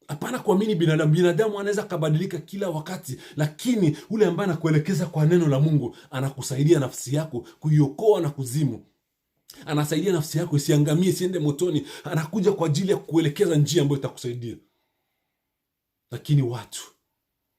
Hapana kuamini binadamu. Binadamu anaweza kubadilika kila wakati, lakini ule ambaye anakuelekeza kwa neno la Mungu anakusaidia nafsi yako kuiokoa na kuzimu. Anasaidia nafsi yako isiangamie, isiende motoni. Anakuja kwa ajili ya kuelekeza njia ambayo itakusaidia. Lakini watu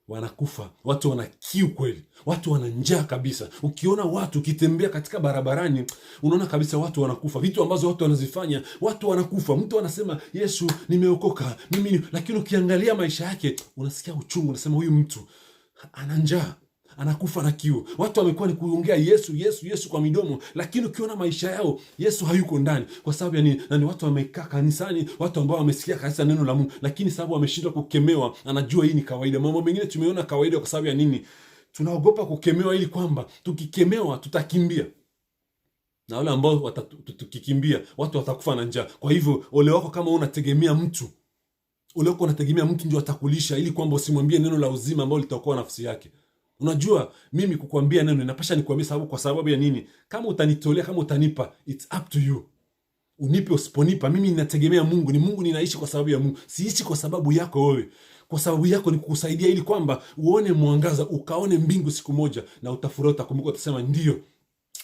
wanakufa, watu wana kiu kweli, watu wana njaa kabisa. Ukiona watu, ukitembea katika barabarani, unaona kabisa watu wanakufa. Vitu ambazo watu wanazifanya, watu wanakufa. Mtu anasema Yesu, nimeokoka mimi, lakini ukiangalia maisha yake unasikia uchungu, unasema huyu mtu ana njaa, anakufa na kiu. Watu wamekuwa ni kuongea Yesu Yesu Yesu kwa midomo, lakini ukiona maisha yao Yesu hayuko ndani. Kwa sababu ya nini? Na ni watu wamekaa kanisani, watu ambao wamesikia kabisa neno la Mungu, lakini sababu wameshindwa kukemewa, anajua hii ni kawaida. Mambo mengine tumeona kawaida. Kwa sababu ya nini? Tunaogopa kukemewa, ili kwamba tukikemewa tutakimbia, na wale ambao tukikimbia watu watakufa na njaa. Kwa hivyo ole wako kama unategemea mtu, ole wako unategemea mtu ndio atakulisha, ili kwamba usimwambie neno la uzima ambalo litaokoa nafsi yake. Unajua, mimi kukwambia neno inapasha nikwambie sababu. Kwa sababu ya nini? Kama utanitolea, kama utanipa, it's up to you. Unipe usiponipa, mimi ninategemea Mungu. Ni Mungu ninaishi kwa sababu ya Mungu. Siishi kwa sababu yako wewe. Kwa sababu yako ni kukusaidia, ili kwamba uone mwangaza, ukaone mbingu siku moja, na utafurahi, utakumbuka, utasema ndio,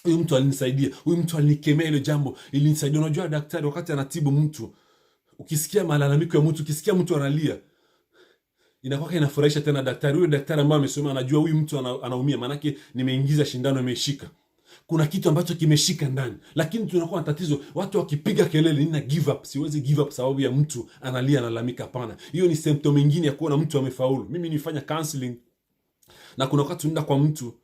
huyu mtu alinisaidia, huyu mtu alinikemea ile jambo, ilinisaidia. Unajua daktari wakati anatibu mtu, ukisikia malalamiko ya mtu, ukisikia mtu analia, inakuwa inafurahisha tena daktari. Huyo daktari ambaye amesoma anajua huyu mtu anaumia, manake nimeingiza shindano, imeshika. Kuna kitu ambacho kimeshika ndani. Lakini tunakuwa na tatizo, watu wakipiga kelele, nina give up, siwezi give up sababu ya mtu analia, analalamika. Hapana, hiyo ni symptom nyingine ya kuona mtu amefaulu. Mimi nifanya counseling, na kuna wakati unaenda kwa mtu,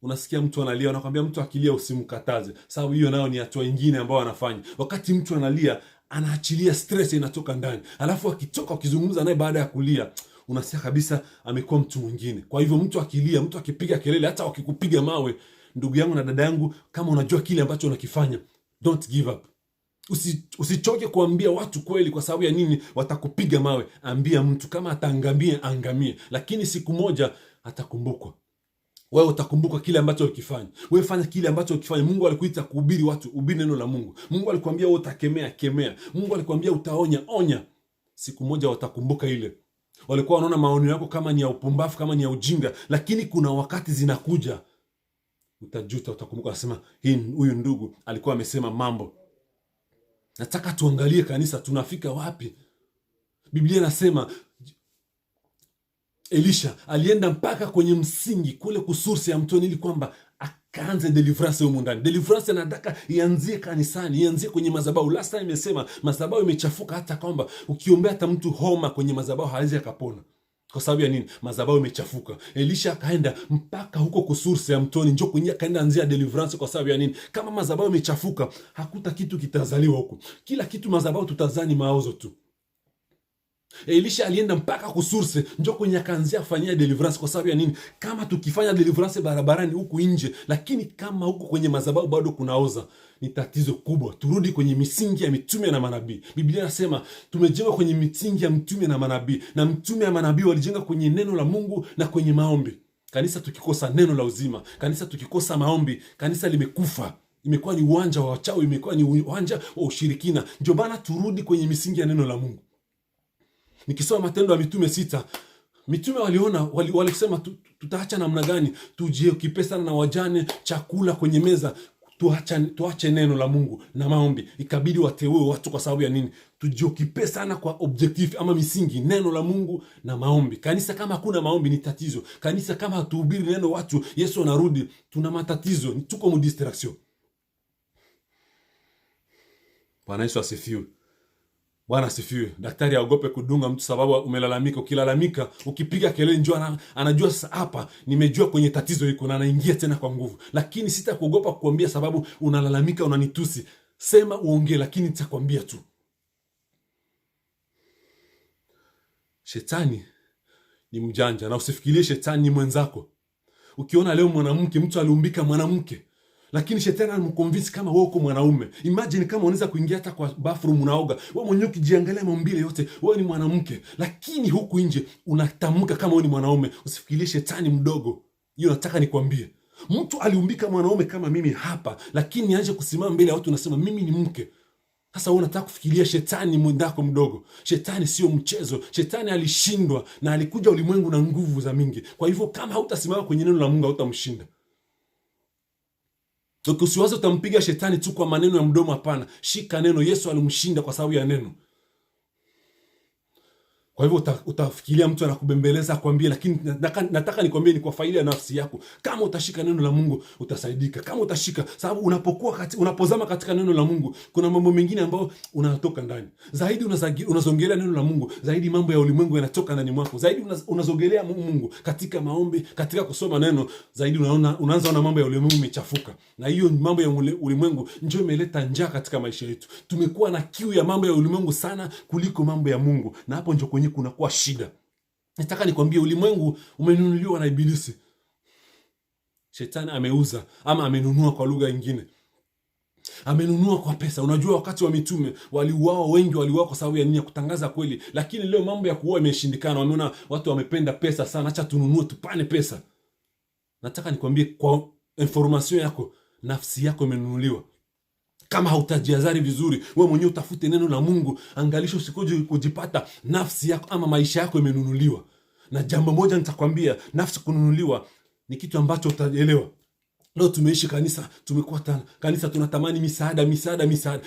unasikia mtu analia, unakwambia mtu akilia usimkataze, sababu hiyo nayo ni hatua nyingine ambayo anafanya. Wakati mtu analia, anaachilia stress inatoka ndani, alafu akitoka ukizungumza naye baada ya kulia, unasikia kabisa amekuwa mtu mwingine. Kwa hivyo mtu akilia, mtu akipiga kelele, hata wakikupiga mawe, ndugu yangu na dada yangu, kama unajua kile ambacho unakifanya, don't give up. Usichoke kuambia watu kweli. Kwa sababu ya nini? Watakupiga mawe. Ambia mtu, kama ataangamie, angamie, lakini siku moja atakumbukwa. Wewe utakumbuka kile ambacho ukifanya. Wewe fanya kile ambacho ukifanya. Mungu alikuita kuhubiri watu, hubiri neno la Mungu. Mungu alikwambia wewe utakemea, kemea. Mungu alikwambia utaonya, onya. Siku moja watakumbuka ile. Walikuwa wanaona maoni yako kama ni ya upumbavu, kama ni ya ujinga, lakini kuna wakati zinakuja utajuta, utakumbuka, nasema huyu ndugu alikuwa amesema mambo. Nataka tuangalie kanisa tunafika wapi. Biblia inasema Elisha alienda mpaka kwenye msingi kule kusursi ya mtoni, ili kwamba akaanze deliverance huko ndani. Deliverance anataka ianzie kanisani, ianzie kwenye madhabahu. Last time nimesema madhabahu imechafuka, hata kwamba ukiombea hata mtu homa kwenye madhabahu hawezi akapona. Kwa sababu ya nini? Madhabahu imechafuka. Elisha akaenda mpaka huko kusursi ya mtoni, njoo kwenye akaenda anzia deliverance. Kwa sababu ya nini? Kama madhabahu imechafuka, hakuta kitu kitazaliwa huko. Kila kitu madhabahu tutazani maozo tu. Elisha alienda mpaka kusurse, njoo kwenye akaanzia kufanyia deliverance. Kwa sababu ya nini? Kama tukifanya deliverance barabarani huku nje, lakini kama huko kwenye madhabahu bado kunaoza, ni tatizo kubwa. Turudi kwenye misingi ya mitume na manabii. Biblia inasema tumejenga kwenye misingi ya mtume na manabii, na mtume na manabii walijenga kwenye neno la Mungu na kwenye maombi. Kanisa tukikosa neno la uzima, kanisa tukikosa maombi, kanisa limekufa. Imekuwa ni uwanja wa wachawi, imekuwa ni uwanja wa ushirikina. Ndio maana turudi kwenye misingi ya neno la Mungu. Nikisoma Matendo ya Mitume 6, mitume waliona, walisema tutaacha namna gani? Tujiokipe sana na wajane, chakula kwenye meza, tuache neno la Mungu na maombi. Ikabidi wateue watu. Kwa sababu ya nini? Tujiokipe sana kwa objective ama misingi, neno la Mungu na maombi. Kanisa kama hakuna maombi ni tatizo. Kanisa kama hatuhubiri neno watu, Yesu anarudi, tuna matatizo, tuko mu distraction. Bwana Yesu asifiwe. Bwana asifiwe. Daktari aogope kudunga mtu sababu umelalamika. Ukilalamika, ukipiga kelele, njoo anajua hapa nimejua kwenye tatizo liko, na anaingia tena kwa nguvu. Lakini sitakuogopa kukuambia sababu unalalamika, unanitusi. Sema uongee, lakini nitakwambia tu. Shetani ni mjanja, na usifikirie shetani ni mwenzako. Ukiona leo mwanamke, mtu aliumbika mwanamke, lakini shetani anamconvince kama wewe uko mwanaume. Imagine kama unaweza kuingia hata kwa bathroom unaoga, wewe mwenyewe ukijiangalia maumbile yote, wewe ni mwanamke, lakini huku nje unatamka kama wewe ni mwanaume. Usifikirie shetani mdogo. Hiyo nataka nikwambie. Mtu aliumbika mwanaume kama mimi hapa, lakini anje kusimama mbele ya watu unasema mimi ni mke. Sasa wewe unataka kufikiria shetani mwendako mdogo. Shetani sio mchezo. Shetani alishindwa na alikuja ulimwengu na nguvu za mingi. Kwa hivyo kama hautasimama kwenye neno la Mungu hautamshinda. Usiwaze utampiga shetani tu kwa maneno ya mdomo, hapana. Shika neno. Yesu alimshinda kwa sababu ya neno. Kwa hivyo utafikiria mtu anakubembeleza akwambie, lakini nataka nikwambie ni kwa faida ya nafsi yako. Kama utashika neno la Mungu utasaidika. Kama utashika, sababu unapozama katika neno la Mungu kuna mambo mengine ambayo unatoka ndani. Zaidi unazongelea neno la Mungu, zaidi mambo ya ulimwengu yanatoka ndani mwako. Zaidi unazongelea Mungu katika maombi, katika kusoma neno, zaidi unaanza na mambo ya ulimwengu imechafuka. Na hiyo mambo ya ulimwengu ndio imeleta njaa katika maisha yetu. Tumekuwa na kiu ya mambo ya ulimwengu sana kuliko mambo ya Mungu. Na hapo ndio kwenye kunakuwa shida. Nataka nikwambie ulimwengu umenunuliwa na Ibilisi. Shetani ameuza ama amenunua, kwa lugha nyingine amenunua kwa pesa. Unajua wakati wa mitume waliuao, wengi waliuao kwa sababu ya nini? Ya kutangaza kweli. Lakini leo mambo ya kuoa imeshindikana. Wameona watu wamependa pesa sana, acha tununue, tupane pesa. Nataka nikwambie kwa information yako, nafsi yako imenunuliwa. Kama hautajiazari vizuri, wewe mwenyewe utafute neno la Mungu, angalisho usikoje kujipata nafsi yako ama maisha yako imenunuliwa. Na jambo moja nitakwambia, nafsi kununuliwa ni kitu ambacho utaelewa. Leo tumeishi kanisa, tumekuwa kanisa tunatamani misaada.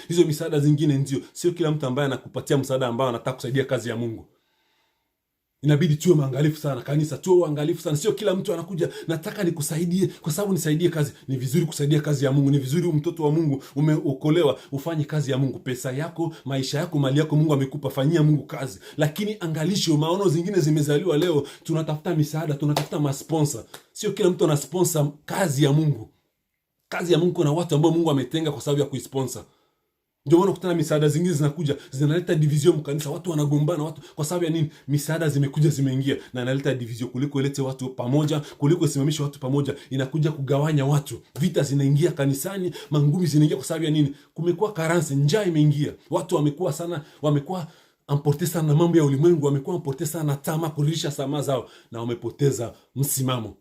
Hizo misaada zingine ndio, sio kila mtu ambaye anakupatia msaada ambao anataka kusaidia kazi ya Mungu. Inabidi tuwe maangalifu sana kanisa, tuwe waangalifu sana. Sio kila mtu anakuja, nataka nikusaidie kwa sababu nisaidie kazi. Ni vizuri kusaidia kazi ya Mungu. Ni vizuri mtoto wa Mungu umeokolewa ufanye kazi ya Mungu. Pesa yako, maisha yako, mali yako Mungu amekupa, fanyia Mungu kazi. Lakini angalisho, maono zingine zimezaliwa leo, tunatafuta misaada, tunatafuta masponsor. Sio kila mtu anasponsor kazi ya Mungu. Kazi ya Mungu kuna watu ambao Mungu ametenga kwa sababu ya kuisponsor. Ndio maana kutana misaada zingine zinakuja, zinaleta division mkanisa, watu wanagombana, watu kwa sababu ya nini? Misaada zimekuja, zimeingia na inaleta division. Kuliko ilete watu pamoja, kuliko isimamishe watu pamoja, inakuja kugawanya watu. Vita zinaingia kanisani, mangumi zinaingia kwa sababu ya nini? Kumekuwa karansi, njaa imeingia. Watu wamekuwa amporte sana na mambo ya ulimwengu, wamekuwa amporte sana na tamaa, kulisha tamaa zao, na wamepoteza msimamo.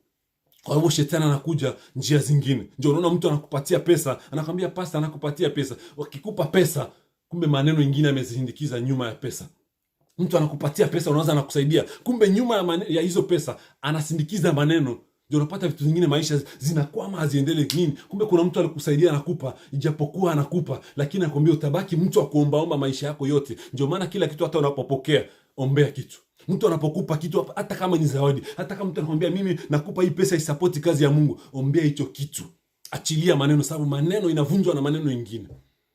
Kwa hivyo shetani anakuja njia zingine. Ndio unaona mtu anakupatia pesa, anakwambia pasta anakupatia pesa. Wakikupa pesa, kumbe maneno mengine yamezindikiza nyuma ya pesa. Mtu anakupatia pesa, unaanza anakusaidia, kumbe nyuma ya hizo pesa anasindikiza maneno. Ndio unapata vitu vingine maisha zinakwama, haziendelee nini? Kumbe kuna mtu alikusaidia anakupa, ijapokuwa anakupa, lakini anakuambia utabaki mtu wa kuombaomba maisha yako yote. Ndio maana kila kitu, hata unapopokea, ombea kitu. Mtu anapokupa kitu, hata kama ni zawadi, hata kama mtu anakuambia mimi nakupa hii pesa isapoti kazi ya Mungu, ombea hicho kitu. Achilia maneno, sababu maneno inavunjwa na maneno mengine.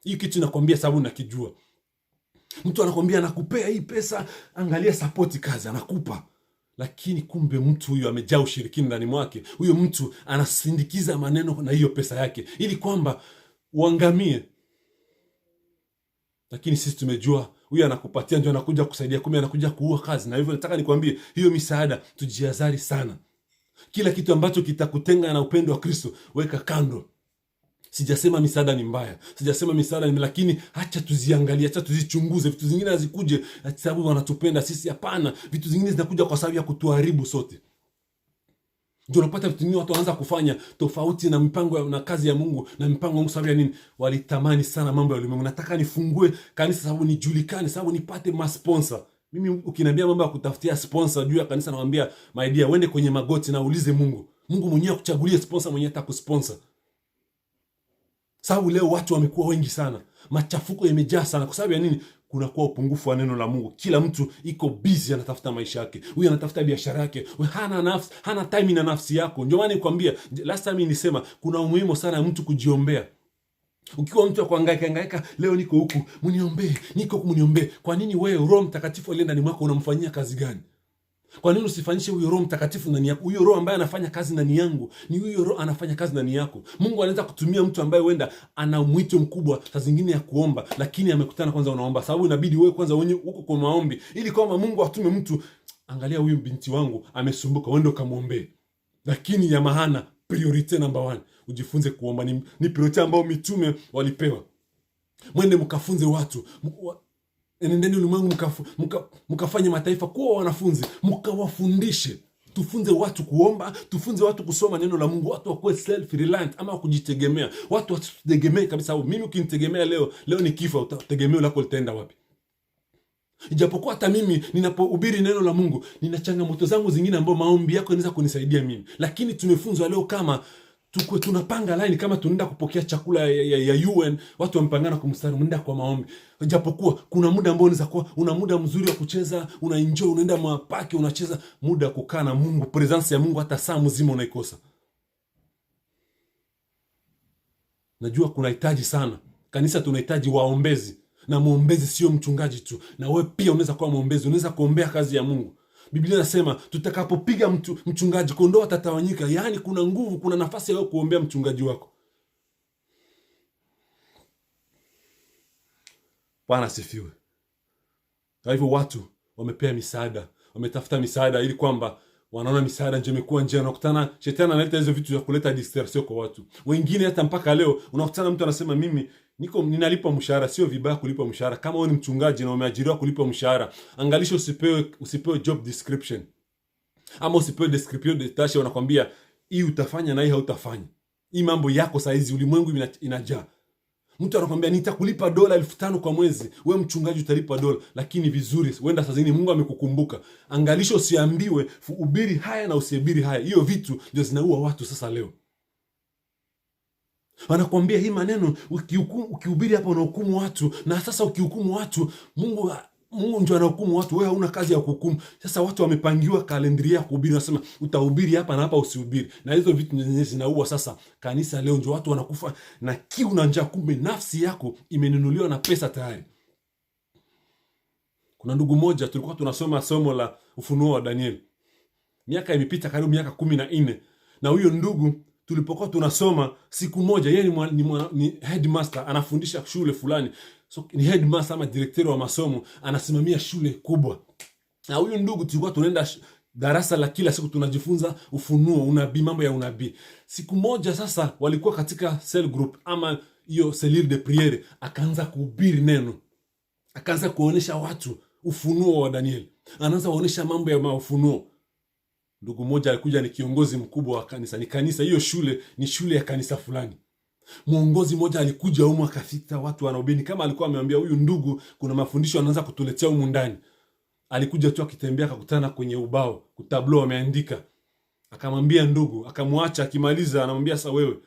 Hii kitu nakwambia sababu nakijua. Mtu anakuambia nakupea hii pesa, angalia sapoti kazi, anakupa. Lakini kumbe mtu huyo amejaa ushirikina ndani mwake. Huyo mtu anasindikiza maneno na hiyo pesa yake ili kwamba uangamie. Lakini sisi tumejua huyu anakupatia ndio anakuja kusaidia, kumbe anakuja kuua kazi. Na hivyo nataka nikwambie, hiyo misaada tujiazari sana. Kila kitu ambacho kitakutenga na upendo wa Kristo, weka kando. Sijasema misaada ni mbaya, sijasema misaada ni, lakini acha tuziangalie, acha tuzichunguze. Vitu zingine hazikuje sababu wanatupenda sisi, hapana. Vitu zingine zinakuja kwa sababu ya kutuharibu sote. Ndio unapata vitu vingine watu wanaanza kufanya tofauti na mipango na kazi ya Mungu na mipango ya Mungu. Sababu ya nini? Walitamani sana mambo ya ulimwengu. Nataka nifungue kanisa sababu nijulikane, sababu nipate masponsor. Mimi ukiniambia mambo ya kutafutia sponsor juu ya kanisa, nawaambia my dear, uende kwenye magoti na uulize Mungu. Mungu mwenyewe akuchagulie sponsor mwenyewe atakusponsor. Sababu leo watu wamekuwa wengi sana, machafuko yamejaa sana. Kwa sababu ya nini? Kuna kuwa upungufu wa neno la Mungu. Kila mtu iko busy anatafuta maisha yake. Huyu anatafuta biashara yake. Hana time na nafsi yako. Ndio maana nikwambia, last time nilisema kuna umuhimu sana mtu kujiombea. Ukiwa mtu wa kuhangaika, leo niko huku, mniombee, niko huku mniombee. Kwa nini wewe Roho Mtakatifu aliye ndani mwako unamfanyia kazi gani? Kwa nini usifanyishe huyo Roho Mtakatifu ndani yako? Huyo Roho ambaye anafanya kazi ndani yangu, ni huyo Roho anafanya kazi ndani yako. Mungu anaweza kutumia mtu ambaye huenda ana mwito mkubwa saa zingine ya kuomba, lakini amekutana kwanza unaomba. Sababu inabidi wewe kwanza uko kwa maombi ili kwamba Mungu atume mtu, angalia huyu binti wangu amesumbuka, wewe ndio kamuombe. Lakini ya maana, priority number 1, ujifunze kuomba. Ni priority ambayo mitume walipewa. Mwende mkafunze watu. Nendeni ulimwengu mkafanye mataifa kuwa wanafunzi, mkawafundishe. Tufunze watu kuomba, tufunze watu kusoma neno la Mungu, watu wakuwe self-reliant ama kujitegemea. Watu wasitegemee kabisa. Mimi ukinitegemea leo ni kifa, utategemea lako litaenda wapi? Ijapokuwa hata mimi ninapohubiri neno la Mungu, nina changamoto zangu zingine ambazo maombi yako yanaweza kunisaidia mimi. Lakini tumefunzwa leo kama Tukwe tunapanga line kama tunaenda kupokea chakula ya UN, watu wamepangana kwa mstari, mnaenda kwa maombi. Japokuwa kuna muda ambao unaweza kuwa una muda mzuri wa kucheza, una enjoy, unaenda mapaki unacheza, muda kukaa na Mungu, presence ya Mungu hata saa mzima unaikosa. Najua kuna hitaji sana. Kanisa tunahitaji waombezi, na muombezi sio mchungaji tu. Na wewe pia unaweza kuwa muombezi, unaweza kuombea kazi ya Mungu. Biblia inasema tutakapopiga mchungaji kondoo watatawanyika. Yaani kuna nguvu, kuna nafasi ya wewe kuombea mchungaji wako. Bwana asifiwe. Kwa hivyo watu wamepea misaada, wametafuta misaada ili kwamba wanaona misaada nje imekuwa njia, unakutana shetani analeta hizo vitu vya kuleta distraction kwa watu. Wengine hata mpaka leo unakutana mtu anasema mimi ninalipa mshahara. Sio vibaya kulipa mshahara. Kama wewe ni mchungaji na umeajiriwa kulipa mshahara, angalisha usipewe job description. Ama usipewe description de tâche wanakuambia hii utafanya na hii hautafanya. Hii mambo yako saizi ulimwengu inajaa. Mtu anakuambia nitakulipa $5,000 kwa mwezi. Wewe mchungaji utalipa $, lakini vizuri. Wenda sasa Mungu amekukumbuka. Angalisha usiambiwe uhubiri haya na usihubiri haya. Hiyo vitu ndio zinaua watu sasa leo. Wanakuambia hii maneno ukihubiri hapa unahukumu watu, na sasa ukihukumu watu Mungu ndio anahukumu watu, wewe hauna kazi ya kuhukumu. Sasa watu wamepangiwa kalendria ya kuhubiri, nasema utahubiri hapa na hapa usihubiri. Na hizo vitu zinaua sasa kanisa leo, ndio watu wanakufa na kiu na njaa, kumbe nafsi yako imenunuliwa na pesa tayari. Kuna ndugu moja tulikuwa tunasoma somo la Ufunuo wa Danieli. Miaka imepita karibu miaka 14, na huyo ndugu tulipokuwa tunasoma, siku moja yeye ni headmaster, anafundisha shule fulani. So ni headmaster ama director wa masomo, anasimamia shule kubwa. Na huyu ndugu tulikuwa tunaenda darasa la kila siku, tunajifunza ufunuo, unabii, mambo ya unabii. Siku moja sasa walikuwa katika cell group ama hiyo cellule de priere, akaanza kuhubiri neno. Akaanza kuonesha watu ufunuo wa Danieli. Anaanza kuonesha mambo ya ufunuo. Ndugu mmoja alikuja, ni kiongozi mkubwa wa kanisa. Ni kanisa, hiyo shule ni shule ya kanisa fulani. Muongozi mmoja alikuja huko, akafika watu wanaubini, kama alikuwa amemwambia huyu ndugu kuna mafundisho anaanza kutuletea huko ndani. Alikuja tu akitembea, akakutana kwenye ubao kutablo ameandika. Akamwambia ndugu, akamwacha. Akimaliza anamwambia sasa, wewe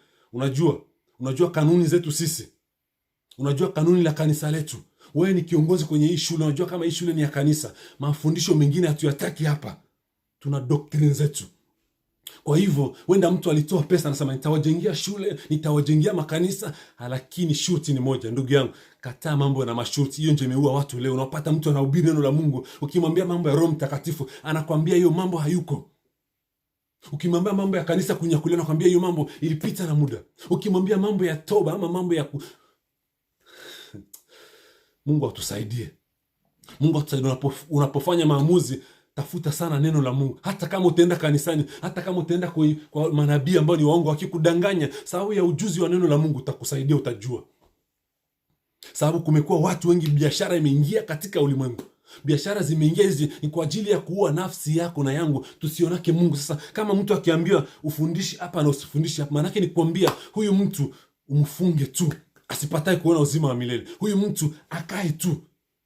unajua kanuni zetu sisi, unajua kanuni la kanisa letu, wewe ni kiongozi kwenye hii shule, unajua kama hii shule ni ya kanisa, mafundisho mengine hatuyataki hapa, tuna doctrine zetu. Kwa hivyo wenda mtu alitoa pesa, anasema nitawajengea shule, nitawajengea makanisa, lakini shurti ni moja. Ndugu yangu, kataa mambo na mashurti. Hiyo ndio imeua watu leo. Unapata mtu anahubiri neno la Mungu, ukimwambia mambo ya Roho Mtakatifu anakuambia hiyo mambo hayuko. Ukimwambia mambo ya kanisa kunyakulia, anakuambia hiyo mambo ilipita na muda. Ukimwambia mambo ya toba ama mambo ya Mungu atusaidie. Mungu atusaidie. Unapofanya maamuzi, tafuta sana neno la Mungu. Hata kama utaenda kanisani, hata kama utaenda kwa manabii ambao ni waongo wakikudanganya, sababu ya ujuzi wa neno la Mungu utakusaidia, utajua. Sababu kumekuwa watu wengi, biashara imeingia katika ulimwengu. Biashara zimeingia hizi ni kwa ajili ya kuua nafsi yako na yangu, tusionake Mungu. Sasa kama mtu akiambiwa ufundishi hapa na usifundishi hapa, maana yake ni kuambia huyu mtu umfunge tu, asipatae kuona uzima wa milele. Huyu mtu akae tu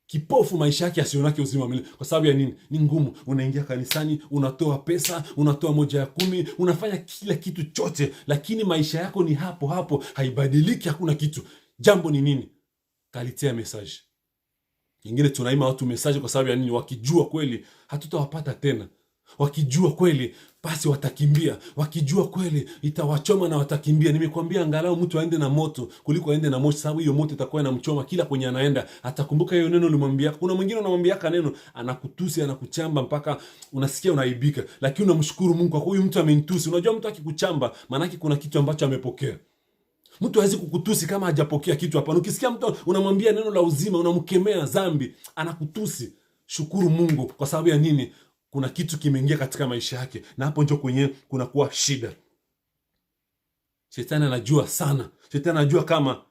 kipofu maisha yake, asionake uzima wa milele. Kwa sababu ya nini? Ni ngumu. Unaingia kanisani, unatoa pesa, unatoa 1/10, unafanya kila kitu chote, lakini maisha yako ni hapo hapo, haibadiliki, hakuna kitu. Jambo ni nini? Kalitia message. Ingine tunaima watu message kwa sababu ya nini? Wakijua kweli hatutawapata tena. Wakijua kweli basi watakimbia. Wakijua kweli itawachoma na watakimbia. Nimekwambia angalau mtu aende na moto kuliko aende na moto, sababu hiyo moto itakuwa inamchoma kila kwenye anaenda. Atakumbuka hiyo neno ulimwambia. Kuna mwingine unamwambia neno, anakutusi, anakuchamba mpaka unasikia unaibika. Lakini unamshukuru Mungu kwa huyu mtu amenitusi. Unajua mtu akikuchamba maana yake kuna kitu ambacho amepokea. Mtu hawezi kukutusi kama hajapokea kitu hapa. Ukisikia mtu unamwambia neno la uzima, unamkemea dhambi, anakutusi, shukuru Mungu. Kwa sababu ya nini? Kuna kitu kimeingia katika maisha yake, na hapo ndio kwenye kuna kuwa shida. Shetani anajua sana. Shetani anajua kama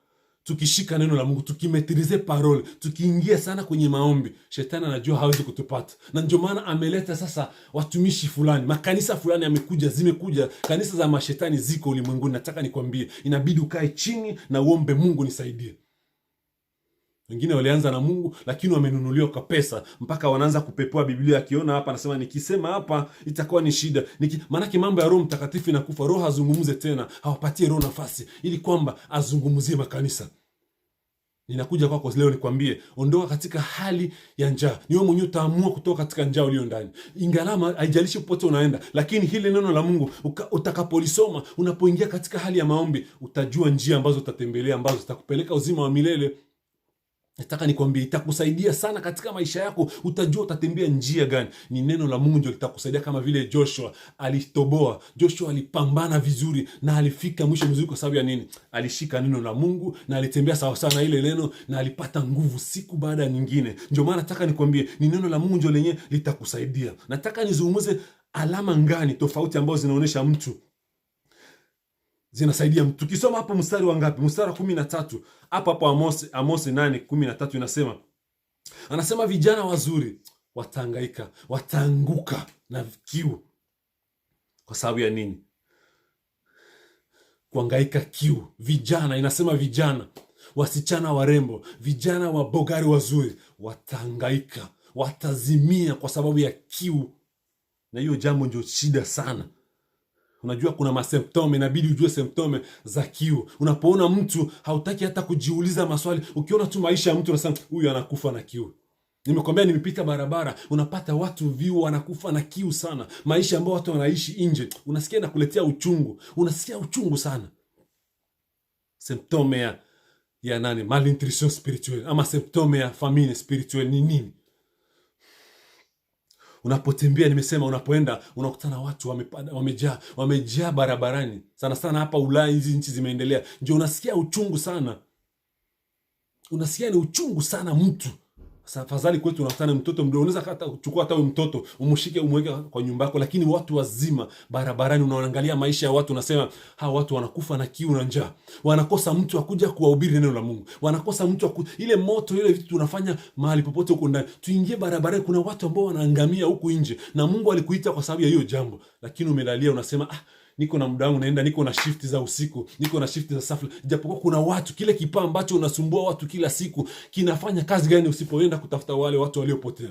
tukishika neno la Mungu, tukimetirize parole, tukiingia sana kwenye maombi, shetani anajua hawezi kutupata. Na ndio maana ameleta sasa watumishi fulani, makanisa fulani zimekuja, kanisa za mashetani ziko ulimwenguni. Nataka nikwambie, inabidi ukae chini na uombe Mungu nisaidie. Wengine walianza na Mungu lakini wamenunuliwa kwa pesa, mpaka wanaanza kupepoa Biblia. Akiona hapa anasema nikisema hapa itakuwa ni shida. Maanake mambo ya Roho Mtakatifu inakufa. Roho azungumze tena, hawapatie Roho nafasi ili kwamba azungumzie makanisa. Ninakuja kwako leo nikwambie, ondoka katika hali ya njaa. Ni wewe mwenyewe utaamua kutoka katika njaa ulio ndani. Ingalama haijalishi popote unaenda, lakini hili neno la Mungu utakapolisoma, unapoingia katika hali ya maombi, utajua njia ambazo utatembelea, ambazo zitakupeleka uzima wa milele. Nataka nikwambie itakusaidia sana katika maisha yako. Utajua utatembea njia gani. Ni neno la Mungu ndio litakusaidia, kama vile Joshua alitoboa. Joshua alipambana vizuri na alifika mwisho mzuri. Kwa sababu ya nini? Alishika neno la Mungu na alitembea sawa sawa na ile neno, na alipata nguvu siku baada ya nyingine. Ndio maana nataka nikwambie ni neno la Mungu ndio lenyewe litakusaidia. Nataka nizungumze alama ngani tofauti ambazo zinaonyesha mtu, zinasaidia mtu. Tukisoma hapo mstari wa ngapi? Mstari wa 13. Hapo Amos 8:13 inasema, anasema vijana wazuri watahangaika, wataanguka na kiu. Kwa sababu ya nini? Kuhangaika, kiu. Vijana, inasema vijana, wasichana warembo, vijana wa bogari wazuri watahangaika, watazimia kwa sababu ya kiu. Na hiyo jambo ndio shida sana. Unajua kuna masemptome, inabidi ujue symptome za kiu. Unapoona mtu hautaki hata kujiuliza maswali, ukiona tu maisha ya mtu unasema huyu anakufa na kiu. Nimekwambia, nimepita barabara, unapata watu viu wanakufa na kiu sana. Maisha ambayo watu wanaishi nje, unasikia inakuletea uchungu. Unasikia uchungu sana. Symptome ya nani? Malnutrition spiritual, ama symptome ya famine spiritual ni nini? Unapotembea, nimesema, unapoenda unakutana watu wamejaa barabarani. Sana sana hapa Ulaya, hizi nchi zimeendelea, ndio unasikia uchungu sana. Unasikia ni uchungu sana mtu. Sasa afadhali kwetu unakutana mtoto mdogo, unaweza hata kuchukua hata mtoto umshike umweke kwa nyumba yako, lakini watu wazima barabarani, unaangalia maisha ya watu, unasema hawa watu wanakufa na kiu na njaa. Wanakosa mtu akuja kuwahubiri neno la Mungu. Wanakosa mtu ile moto, ile vitu tunafanya mahali popote huko ndani. Tuingie barabarani, kuna watu ambao wanaangamia huku nje, na Mungu alikuita kwa sababu ya hiyo jambo, lakini umelalia unasema niko na muda wangu naenda, niko na shift za usiku, niko na shift za safari. Japokuwa kuna watu, kile kipaa ambacho unasumbua watu kila siku kinafanya kazi gani usipoenda kutafuta wale watu waliopotea?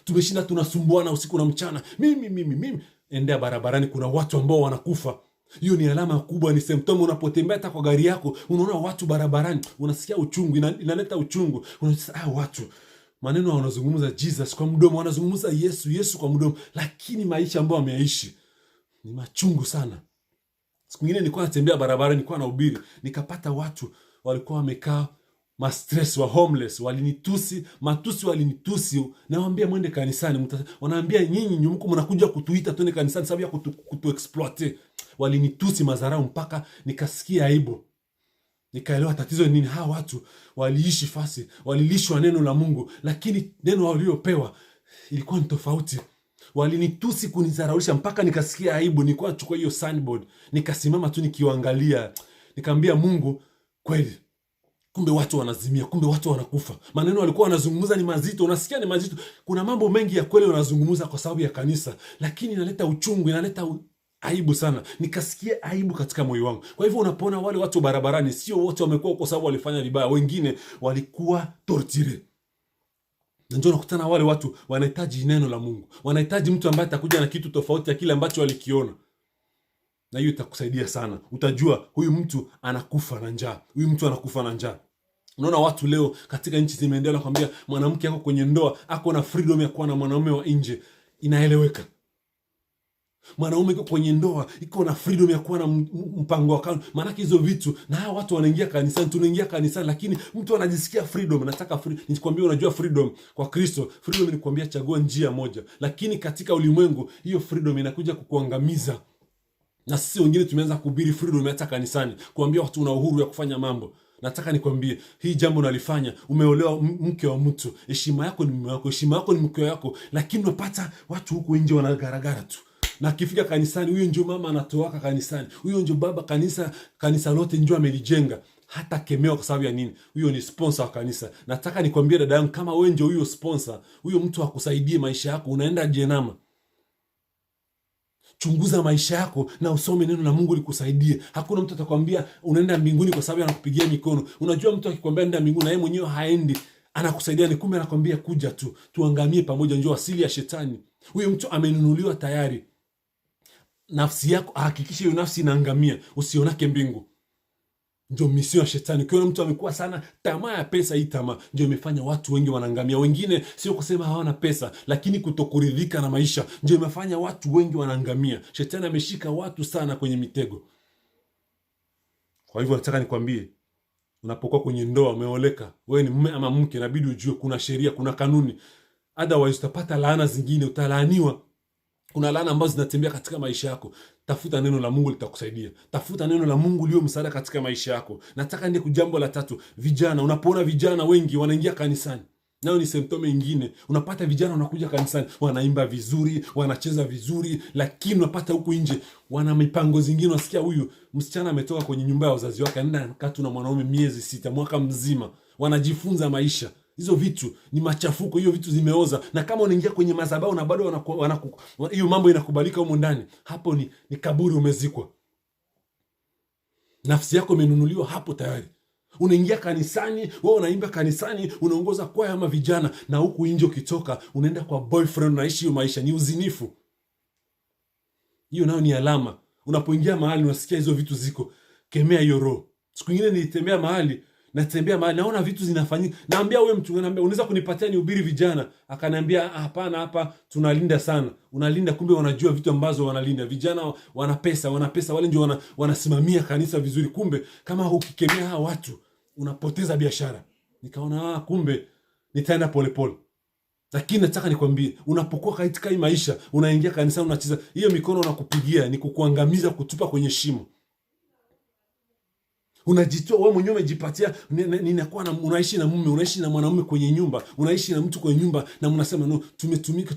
Tumeshinda tunasumbuana usiku na mchana, mimi. Endea barabarani, kuna watu ambao wanakufa. Hiyo ni alama kubwa, ni symptom. Unapotembea hata kwa gari yako, unaona watu barabarani, unasikia uchungu, inaleta uchungu. Unasikia watu maneno wanazungumza Jesus kwa mdomo, wanazungumza Yesu kwa mdomo, lakini maisha ambayo wameishi ni machungu sana. Siku nyingine nilikuwa natembea barabara, nilikuwa nahubiri, nikapata watu walikuwa wamekaa stress, wa homeless, walinitusi. Nawaambia mwende kanisani, wanaambia nyinyi mko mnakuja kutuita twende kanisani sababu ya kutuexploit. Walinitusi madharau mpaka nikasikia aibu. Nikaelewa tatizo ni nini. Hawa watu waliishi fasi, walilishwa neno la Mungu, lakini neno waliopewa ilikuwa ni tofauti. Walinitusi, kunizaraulisha mpaka nikasikia aibu. Nilikuwa nachukua hiyo sandboard, nikasimama tu nikiwaangalia, nikamwambia Mungu, kweli kumbe watu wanazimia, kumbe watu wanakufa. Maneno walikuwa wanazungumza ni mazito, unasikia ni mazito. Kuna mambo mengi ya kweli wanazungumza kwa sababu ya kanisa, lakini inaleta uchungu, inaleta aibu sana. Nikasikia aibu katika moyo wangu. Kwa hivyo unapoona wale watu barabarani, sio wote wamekuwa kwa sababu walifanya vibaya, wengine walikuwa torture. Ndio nakutana wale watu wanahitaji neno la Mungu. Wanahitaji mtu ambaye atakuja na kitu tofauti ya kile ambacho walikiona. Na hiyo itakusaidia sana. Utajua huyu mtu anakufa na njaa. Huyu mtu anakufa na njaa. Unaona watu leo katika nchi zimeendelea nakwambia, mwanamke ako kwenye ndoa, ako na freedom ya kuwa na mwanaume wa nje. Inaeleweka. Mwanaume yuko kwenye ndoa, iko na freedom ya kuwa na mpango wa kando. Maana hizo vitu, na hao watu wanaingia kanisani, tunaingia kanisani, lakini mtu anajisikia freedom, nataka freedom. Nikwambia, unajua freedom kwa Kristo, freedom ni kuambia chagua njia moja, lakini katika ulimwengu hiyo freedom inakuja kukuangamiza. Na sisi wengine tumeanza kuhubiri freedom hata kanisani, kuambia watu una uhuru ya kufanya mambo. Nataka nikwambie, hii jambo unalifanya, umeolewa mke wa mtu, heshima yako ni mume wako, heshima yako ni mke wako, lakini unapata watu huko nje wanagaragara tu. Na akifika kanisani, huyo ndio mama anatoaka kanisani, huyo ndio baba, kanisa lote ndio amelijenga. Hata kemewa kwa sababu ya nini? Huyo ni sponsor wa kanisa. Nataka nikwambie dada yangu, kama wewe ndio huyo sponsor, huyo mtu akusaidie maisha yako, unaenda jehanamu. Chunguza maisha yako na usome neno la Mungu likusaidie. Hakuna mtu atakwambia unaenda mbinguni kwa sababu anakupigia mikono. Unajua mtu akikwambia nenda mbinguni na yeye mwenyewe haendi, anakusaidia ni kumbe anakwambia kuja tu, tuangamie pamoja, njoo asili ya shetani. Huyo mtu amenunuliwa tayari. Nafsi yako hakikisha hiyo nafsi inaangamia, usionake mbingu. Ndio misio ya shetani. Ukiona mtu amekuwa sana tamaa ya pesa, hii tamaa ndio imefanya watu wengi wanaangamia. Wengine sio kusema hawana pesa, lakini kutokuridhika na maisha ndio imefanya watu wengi wanaangamia. Shetani ameshika watu sana kwenye mitego. Kwa hivyo nataka nikwambie, unapokuwa kwenye ndoa, umeoleka, wewe ni mume ama mke, inabidi ujue kuna sheria, kuna kanuni. Otherwise utapata laana zingine, utalaaniwa. Kuna laana ambazo zinatembea katika maisha yako. Tafuta neno la Mungu litakusaidia. Tafuta neno la Mungu lio msaada katika maisha yako. Nataka ndiye kujambo la tatu, vijana. Unapoona vijana wengi wanaingia kanisani, nao ni symptome nyingine. Unapata vijana wanakuja kanisani, wanaimba vizuri, wanacheza vizuri, lakini unapata huku nje wana mipango zingine. Unasikia huyu msichana ametoka kwenye nyumba ya wazazi wake, anaenda anakaa tu na mwanaume miezi 6, mwaka mzima. Wanajifunza maisha. Hizo vitu ni machafuko, hiyo vitu zimeoza. Na kama unaingia kwenye madhabahu na bado hiyo mambo inakubalika huko ndani, hapo ni kaburi umezikwa. Nafsi yako imenunuliwa hapo tayari. Unaingia kanisani, wewe unaimba kanisani, unaongoza kwaya ama vijana, na huku nje ukitoka unaenda kwa boyfriend, unaishi hiyo maisha, ni uzinifu. Hiyo nayo ni alama. Unapoingia mahali unasikia hizo vitu ziko, kemea hiyo roho. Siku nyingine nilitembea mahali, naona vitu zinafanyika. Naambia wewe mtu, naambia unaweza kunipatia nihubiri vijana? Akaniambia hapana, hapa tunalinda sana. Unalinda, kumbe wanajua vitu ambazo wanalinda. Vijana wana pesa, wale ndio wanasimamia kanisa vizuri. Kumbe kama ukikemea hawa watu unapoteza biashara. Nikaona kumbe nitaenda polepole. Lakini nataka nikwambie, unapokuwa katika hii maisha, unaingia kanisa, unacheza, hiyo mikono unakupigia ni kukuangamiza, kutupa kwenye shimo. Unajitoa wewe mwenyewe, umejipatia. Unaishi na mume, unaishi na mwanamume kwenye nyumba, unaishi na mtu kwenye nyumba, na mnasema no,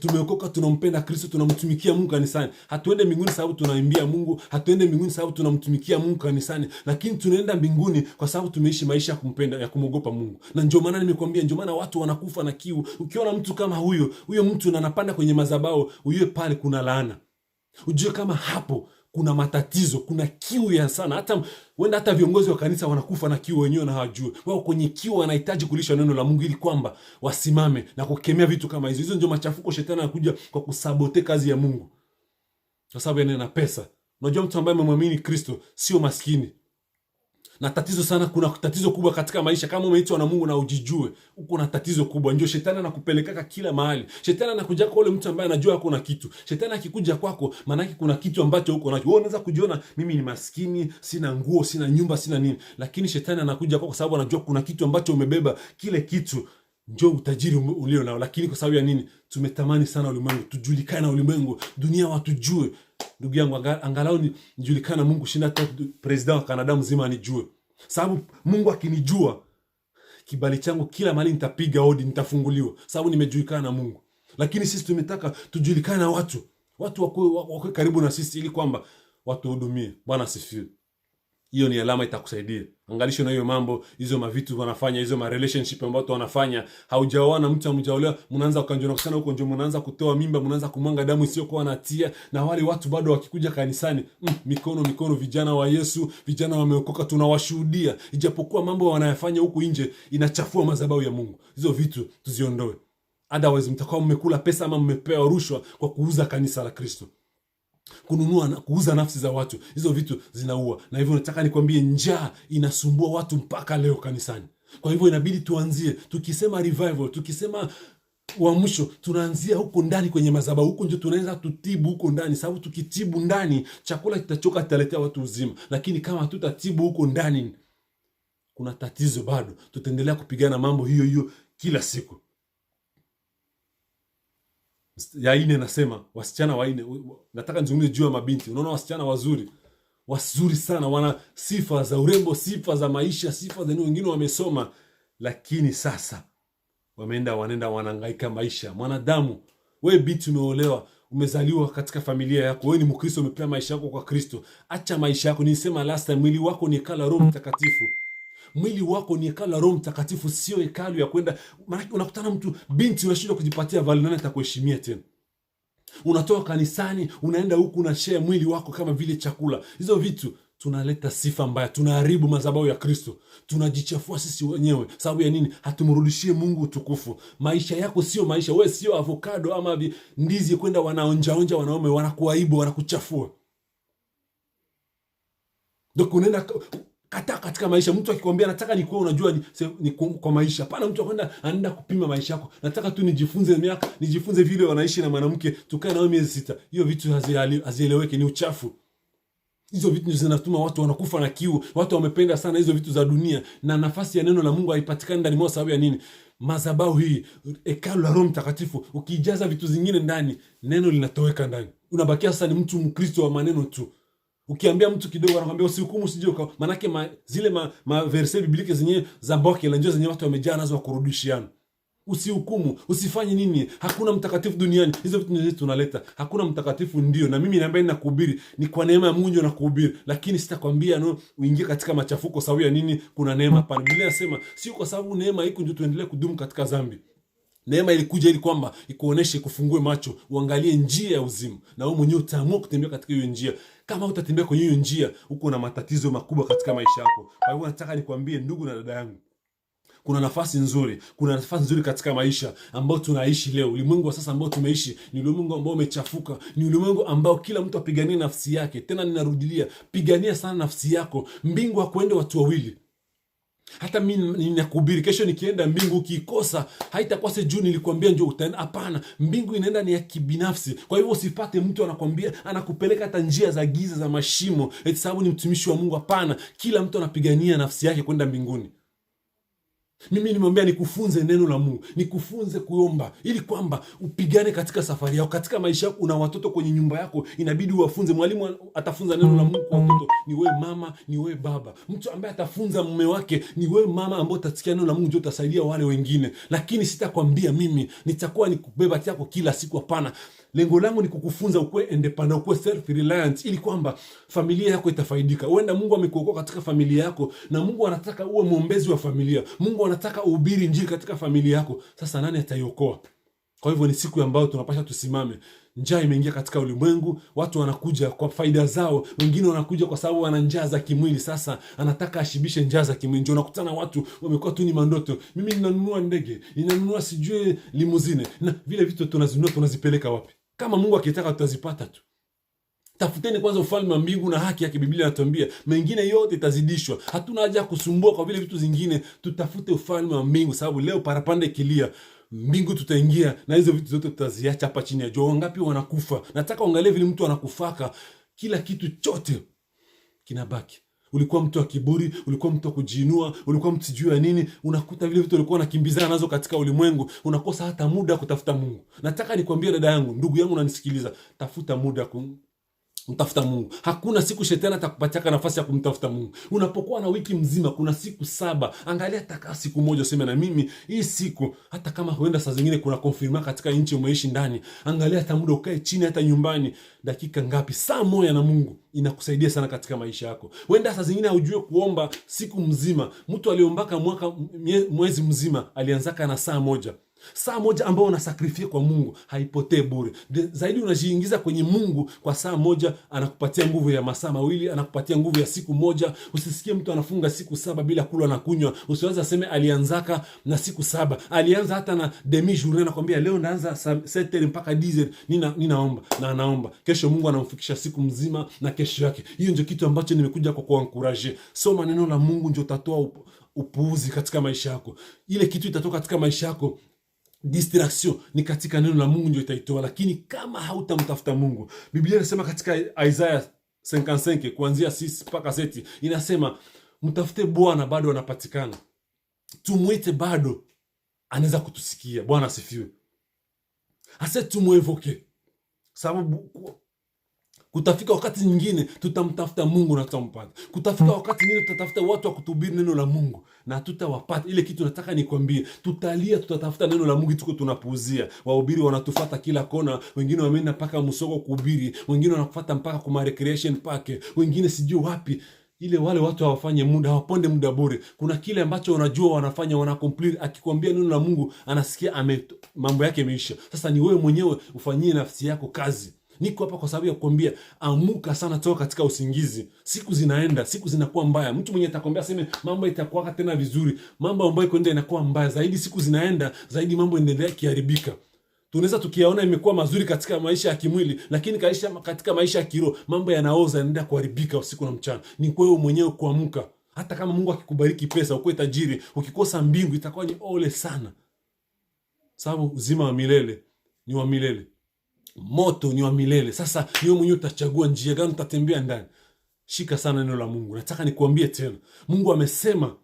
tumeokoka, tunampenda Kristo, tunamtumikia Mungu kanisani. Hatuende mbinguni sababu tunaimbia Mungu, hatuende mbinguni sababu tunamtumikia Mungu kanisani, lakini tunaenda mbinguni kwa sababu tumeishi maisha ya kumpenda, ya kumogopa Mungu. Na ndio maana nimekwambia, ndio maana watu wanakufa na kiu. Ukiona mtu kama huyo mtu anapanda kwenye madhabahu, ujue pale kuna laana. Ujue kama hapo kuna matatizo, kuna kiu ya sana. Hata viongozi wa kanisa wanakufa na kiu wenyewe na hawajui. Wao kwenye kiu wanahitaji kulisha neno la Mungu ili kwamba wasimame na kukemea vitu kama hizo. Hizo ndio machafuko. Shetani anakuja kwa kusabote kazi ya Mungu kwa sababu yana pesa. Unajua mtu ambaye amemwamini Kristo sio maskini. Na tatizo sana, kuna tatizo kubwa katika maisha. Kama umeitwa na Mungu na ujijue, uko na tatizo kubwa. Ndio shetani anakupeleka kila mahali. Shetani anakuja kwa ule mtu ambaye anajua kuna kitu. Shetani akikuja kwako, maana yake kuna kitu ambacho uko nacho. Wewe unaweza kujiona mimi ni maskini, sina nguo, sina nyumba, sina nini. Lakini shetani anakuja kwako kwa sababu anajua kuna kitu ambacho umebeba. Kile kitu ndio utajiri ulio nao. Lakini kwa sababu ya nini? Tumetamani sana ulimwengu, tujulikane na ulimwengu, dunia watujue. Ndugu yangu, angalau nijulikana Mungu shinda hata president wa Canada mzima anijue. Sababu Mungu akinijua, kibali changu kila mahali nitapiga hodi, nitafunguliwa sababu nimejulikana na Mungu. Lakini sisi tumetaka tujulikane na watu wako karibu na sisi ili kwamba watu hudumie. Bwana asifiwe. Hiyo ni alama itakusaidia. Angalisho na hiyo mambo, hizo mavitu wanafanya, hizo ma relationship ambazo wanafanya. Haujaoana, mtu hamjaolewa, mnaanza kukanjona sana huko, ndio mnaanza kutoa mimba, mnaanza kumwanga damu isiyokuwa na hatia. Na wale watu bado wakikuja kanisani, mikono, vijana wa Yesu, vijana wameokoka, tunawashuhudia. Ijapokuwa mambo wanayofanya huku nje inachafua madhabahu ya Mungu. Hizo vitu tuziondoe. Otherwise mtakuwa mmekula pesa ama mmepewa rushwa kwa kuuza kanisa la Kristo. Kununua na kuuza nafsi za watu. Hizo vitu zinaua. Na hivyo nataka nikwambie, njaa inasumbua watu mpaka leo kanisani. Kwa hivyo inabidi tuanzie, tukisema revival, tukisema uamsho, tunaanzia huko ndani kwenye madhabahu. Huko ndio tunaweza tutibu huko ndani, sababu tukitibu ndani, chakula kitachoka, kitaletea watu uzima. Lakini kama hatutatibu huko ndani, kuna tatizo bado. Tutaendelea kupigana mambo hiyo kila siku. Ya ine nasema, wasichana wa ine, nataka nizungumzie juu ya mabinti. Unaona wasichana wazuri sana, wana sifa za urembo, sifa za maisha, sifa za wengine wamesoma, lakini sasa wanaenda wanahangaika maisha. Mwanadamu, wewe binti umeolewa, umezaliwa katika familia yako, wewe ni Mkristo, umepewa maisha yako kwa Kristo. Acha maisha yako. Nilisema last time, mwili wako ni hekalu la Roho Mtakatifu. Mwili wako ni hekalu la Roho Mtakatifu, sio hekalu ya kwenda. Maana unakutana mtu binti unashindwa kujipatia value, nani atakuheshimia tena? Unatoka kanisani, unaenda huku unashare mwili wako kama vile chakula. Hizo vitu tunaleta sifa mbaya, tunaharibu madhabahu ya Kristo, tunajichafua sisi wenyewe. Sababu ya nini? Hatumrudishie Mungu utukufu. Maisha yako sio maisha. Wewe sio avocado ama ndizi kwenda wanaonja wanaume, wanakuaibu, wanakuchafua. Ndio unaenda katika maisha. Mtu akikwambia nataka nikuwe unajua ni kwa maisha. Hapana, mtu anaenda kupima maisha yako. Nataka tu nijifunze vile wanaishi na mwanamke, tukae nao miezi 6. Hiyo vitu hazieleweki, ni uchafu. Hizo vitu zinatuma watu wanakufa na kiu. Watu wamependa sana hizo vitu za dunia, na nafasi ya neno la Mungu haipatikani ndani mwao. Sababu ya nini? Madhabahu hii, hekalu la Roho Mtakatifu, ukijaza vitu zingine ndani, neno linatoweka ndani. Unabakia sasa ni mtu Mkristo wa maneno tu. Ukiambia mtu kidogo anakuambia usihukumu usije, manake zile verse biblike zenyewe za mboke la njoo zenyewe watu wamejaa nazo kurudishiana. Usihukumu, usifanye nini? Hakuna mtakatifu duniani. Hizo vitu ndio tunaleta. Hakuna mtakatifu, ndio. Na mimi niambia ninakuhubiri ni kwa neema ya Mungu nakuhubiri, lakini sitakwambia uingie katika machafuko. Sababu ya nini? Kuna neema hapa. Biblia inasema sio kwa sababu neema iko ndio tuendelee kudumu katika dhambi. Neema ilikuja ili kwamba ikuoneshe, kufungue macho, uangalie njia ya uzima, na wewe mwenyewe utaamua kutembea katika hiyo njia. Kama utatembea kwenye hiyo njia, uko na matatizo makubwa katika maisha yako. Kwa hivyo nataka nikwambie, ndugu na dada yangu, kuna nafasi nzuri katika maisha ambao tunaishi leo. Ulimwengu wa sasa ambao tumeishi ni ulimwengu ambao umechafuka, ni ulimwengu ambao kila mtu apigania nafsi yake. Tena ninarudilia, pigania sana nafsi yako. Mbingu hakuende watu wawili. Hata mimi ninakuhubiri, kesho nikienda mbingu ukikosa, haitakuwa sasa juu nilikwambia njoo utaenda. Hapana, mbingu inaenda ni ya kibinafsi. Kwa hivyo usipate mtu anakwambia, anakupeleka hata njia za giza za mashimo eti sababu ni mtumishi wa Mungu. Hapana, kila mtu anapigania nafsi yake kwenda mbinguni. Mimi nimwambia nikufunze neno la Mungu, nikufunze kuomba, ili kwamba upigane katika safari yako, katika maisha yako. Una watoto kwenye nyumba yako, inabidi uwafunze. Mwalimu atafunza neno la Mungu kwa watoto, ni wewe mama, ni wewe baba. Mtu ambaye atafunza mume wake, ni wewe mama ambaye utasikia neno la Mungu, ndio utasaidia wale wengine. Lakini sitakwambia mimi nitakuwa nikubeba yako kila siku. Hapana. Lengo langu ni kukufunza ukue independent, ukue self reliant, ili kwamba familia yako itafaidika. Uenda Mungu amekuokoa katika familia yako, na Mungu anataka uwe mwombezi wa familia. Mungu anataka uhubiri injili katika familia yako. Sasa nani ataiokoa? Kwa hivyo ni siku ambayo tunapaswa tusimame. Njaa imeingia katika ulimwengu, watu wanakuja kwa faida zao, wengine wanakuja kwa sababu wana njaa za kimwili. Sasa anataka ashibishe njaa za kimwili. Ndio unakutana watu wamekuwa tu ni mandoto. Mimi ninanunua ndege, ninanunua sijui limuzine, na vile vitu tunazinunua tunazipeleka wapi? Kama Mungu akitaka tutazipata tu. Tafuteni kwanza ufalme wa mbingu na haki yake. Biblia inatuambia mengine yote itazidishwa. Hatuna haja ya kusumbua kwa vile vitu zingine. Tutafute ufalme wa mbingu, sababu leo parapanda ikilia, mbingu tutaingia na hizo vitu zote tutaziacha hapa chini ya jua. Wangapi wanakufa? Nataka uangalie vile mtu anakufaka, kila kitu chote kinabaki. Ulikuwa mtu wa kiburi, ulikuwa mtu wa kujiinua, ulikuwa mtu sijui ya nini, unakuta vile vitu ulikuwa unakimbizana nazo katika ulimwengu, unakosa hata muda kutafuta Mungu. Nataka nikwambie dada yangu, ndugu yangu unanisikiliza, tafuta muda kumtafuta Mungu. Hakuna siku shetani atakupatia nafasi ya kumtafuta Mungu. Unapokuwa na wiki mzima, kuna siku 7, angalia hata siku moja useme na mimi hii siku, hata kama huenda saa zingine kuna confirma katika nchi umeishi ndani, angalia hata muda, ukae chini hata nyumbani dakika ngapi, saa moja na Mungu, inakusaidia sana katika maisha yako. Huenda saa zingine hujue kuomba siku mzima. Mtu aliombaka mwezi mzima alianzaka na saa moja. Saa moja ambao unasakrifia kwa Mungu haipotee bure. Zaidi unajiingiza kwenye Mungu kwa saa moja, anakupatia nguvu ya masaa 2, anakupatia nguvu ya siku moja. Usisikie mtu anafunga siku 7 bila kula na kunywa. Usiwaze aseme alianzaka na siku 7. Alianza hata na demi journée, nakwambia leo naanza 7 mpaka 10 ninaomba na anaomba. Kesho Mungu anamfikisha siku mzima na kesho yake. Hiyo ndio kitu ambacho nimekuja kwa kuencourage. Soma neno la Mungu, ndio utatoa upuuzi katika maisha yako. Ile kitu itatoka katika maisha yako. Distraction ni katika neno la Mungu ndio itaitoa. Lakini kama hautamtafuta Mungu, Biblia inasema katika Isaiah 55 kuanzia 6 mpaka 7, inasema mtafute Bwana bado anapatikana, tumuite bado anaweza kutusikia. Bwana asifiwe. Ase tumuevoke, sababu kutafika wakati nyingine tutamtafuta Mungu na tutampata. Kutafika wakati nyingine tutatafuta watu wa kutuhubiri neno la Mungu na tutawapata. Ile kitu nataka nikwambie, tutalia, tutatafuta neno la Mungu, tuko tunapuuzia. Wahubiri wanatufuata kila kona, wengine wameenda mpaka Musoko kuhubiri, wengine wanakufuata mpaka kwa recreation park, wengine sijui wapi. ile wale watu hawafanye muda, hawaponde muda bure. Kuna kile ambacho wanajua wanafanya, wana complete. Akikwambia neno la Mungu anasikia mambo yake yameisha. Sasa ni wewe mwenyewe ufanyie nafsi yako kazi. Niko hapa kwa sababu ya kukwambia amuka sana, toka katika usingizi. Siku zinaenda, siku zinakuwa mbaya. Mtu mwenye atakwambia sema mambo itakuwa tena vizuri, mambo ambayo kwenda inakuwa mbaya zaidi. Siku zinaenda zaidi, mambo yanaendelea kiharibika. Tunaweza tukiyaona imekuwa mazuri katika maisha ya kimwili, lakini katika maisha ya kiroho mambo yanaoza, yanaendelea kuharibika usiku na mchana. Ni wewe mwenyewe kuamka. Hata kama Mungu akikubariki pesa, uko tajiri, ukikosa mbingu itakuwa ni ole sana. Sababu uzima wa milele ni wa milele. Moto ni wa milele. Sasa ni wewe mwenyewe utachagua njia gani utatembea ndani. Shika sana neno la Mungu. Nataka nikuambie tena, Mungu amesema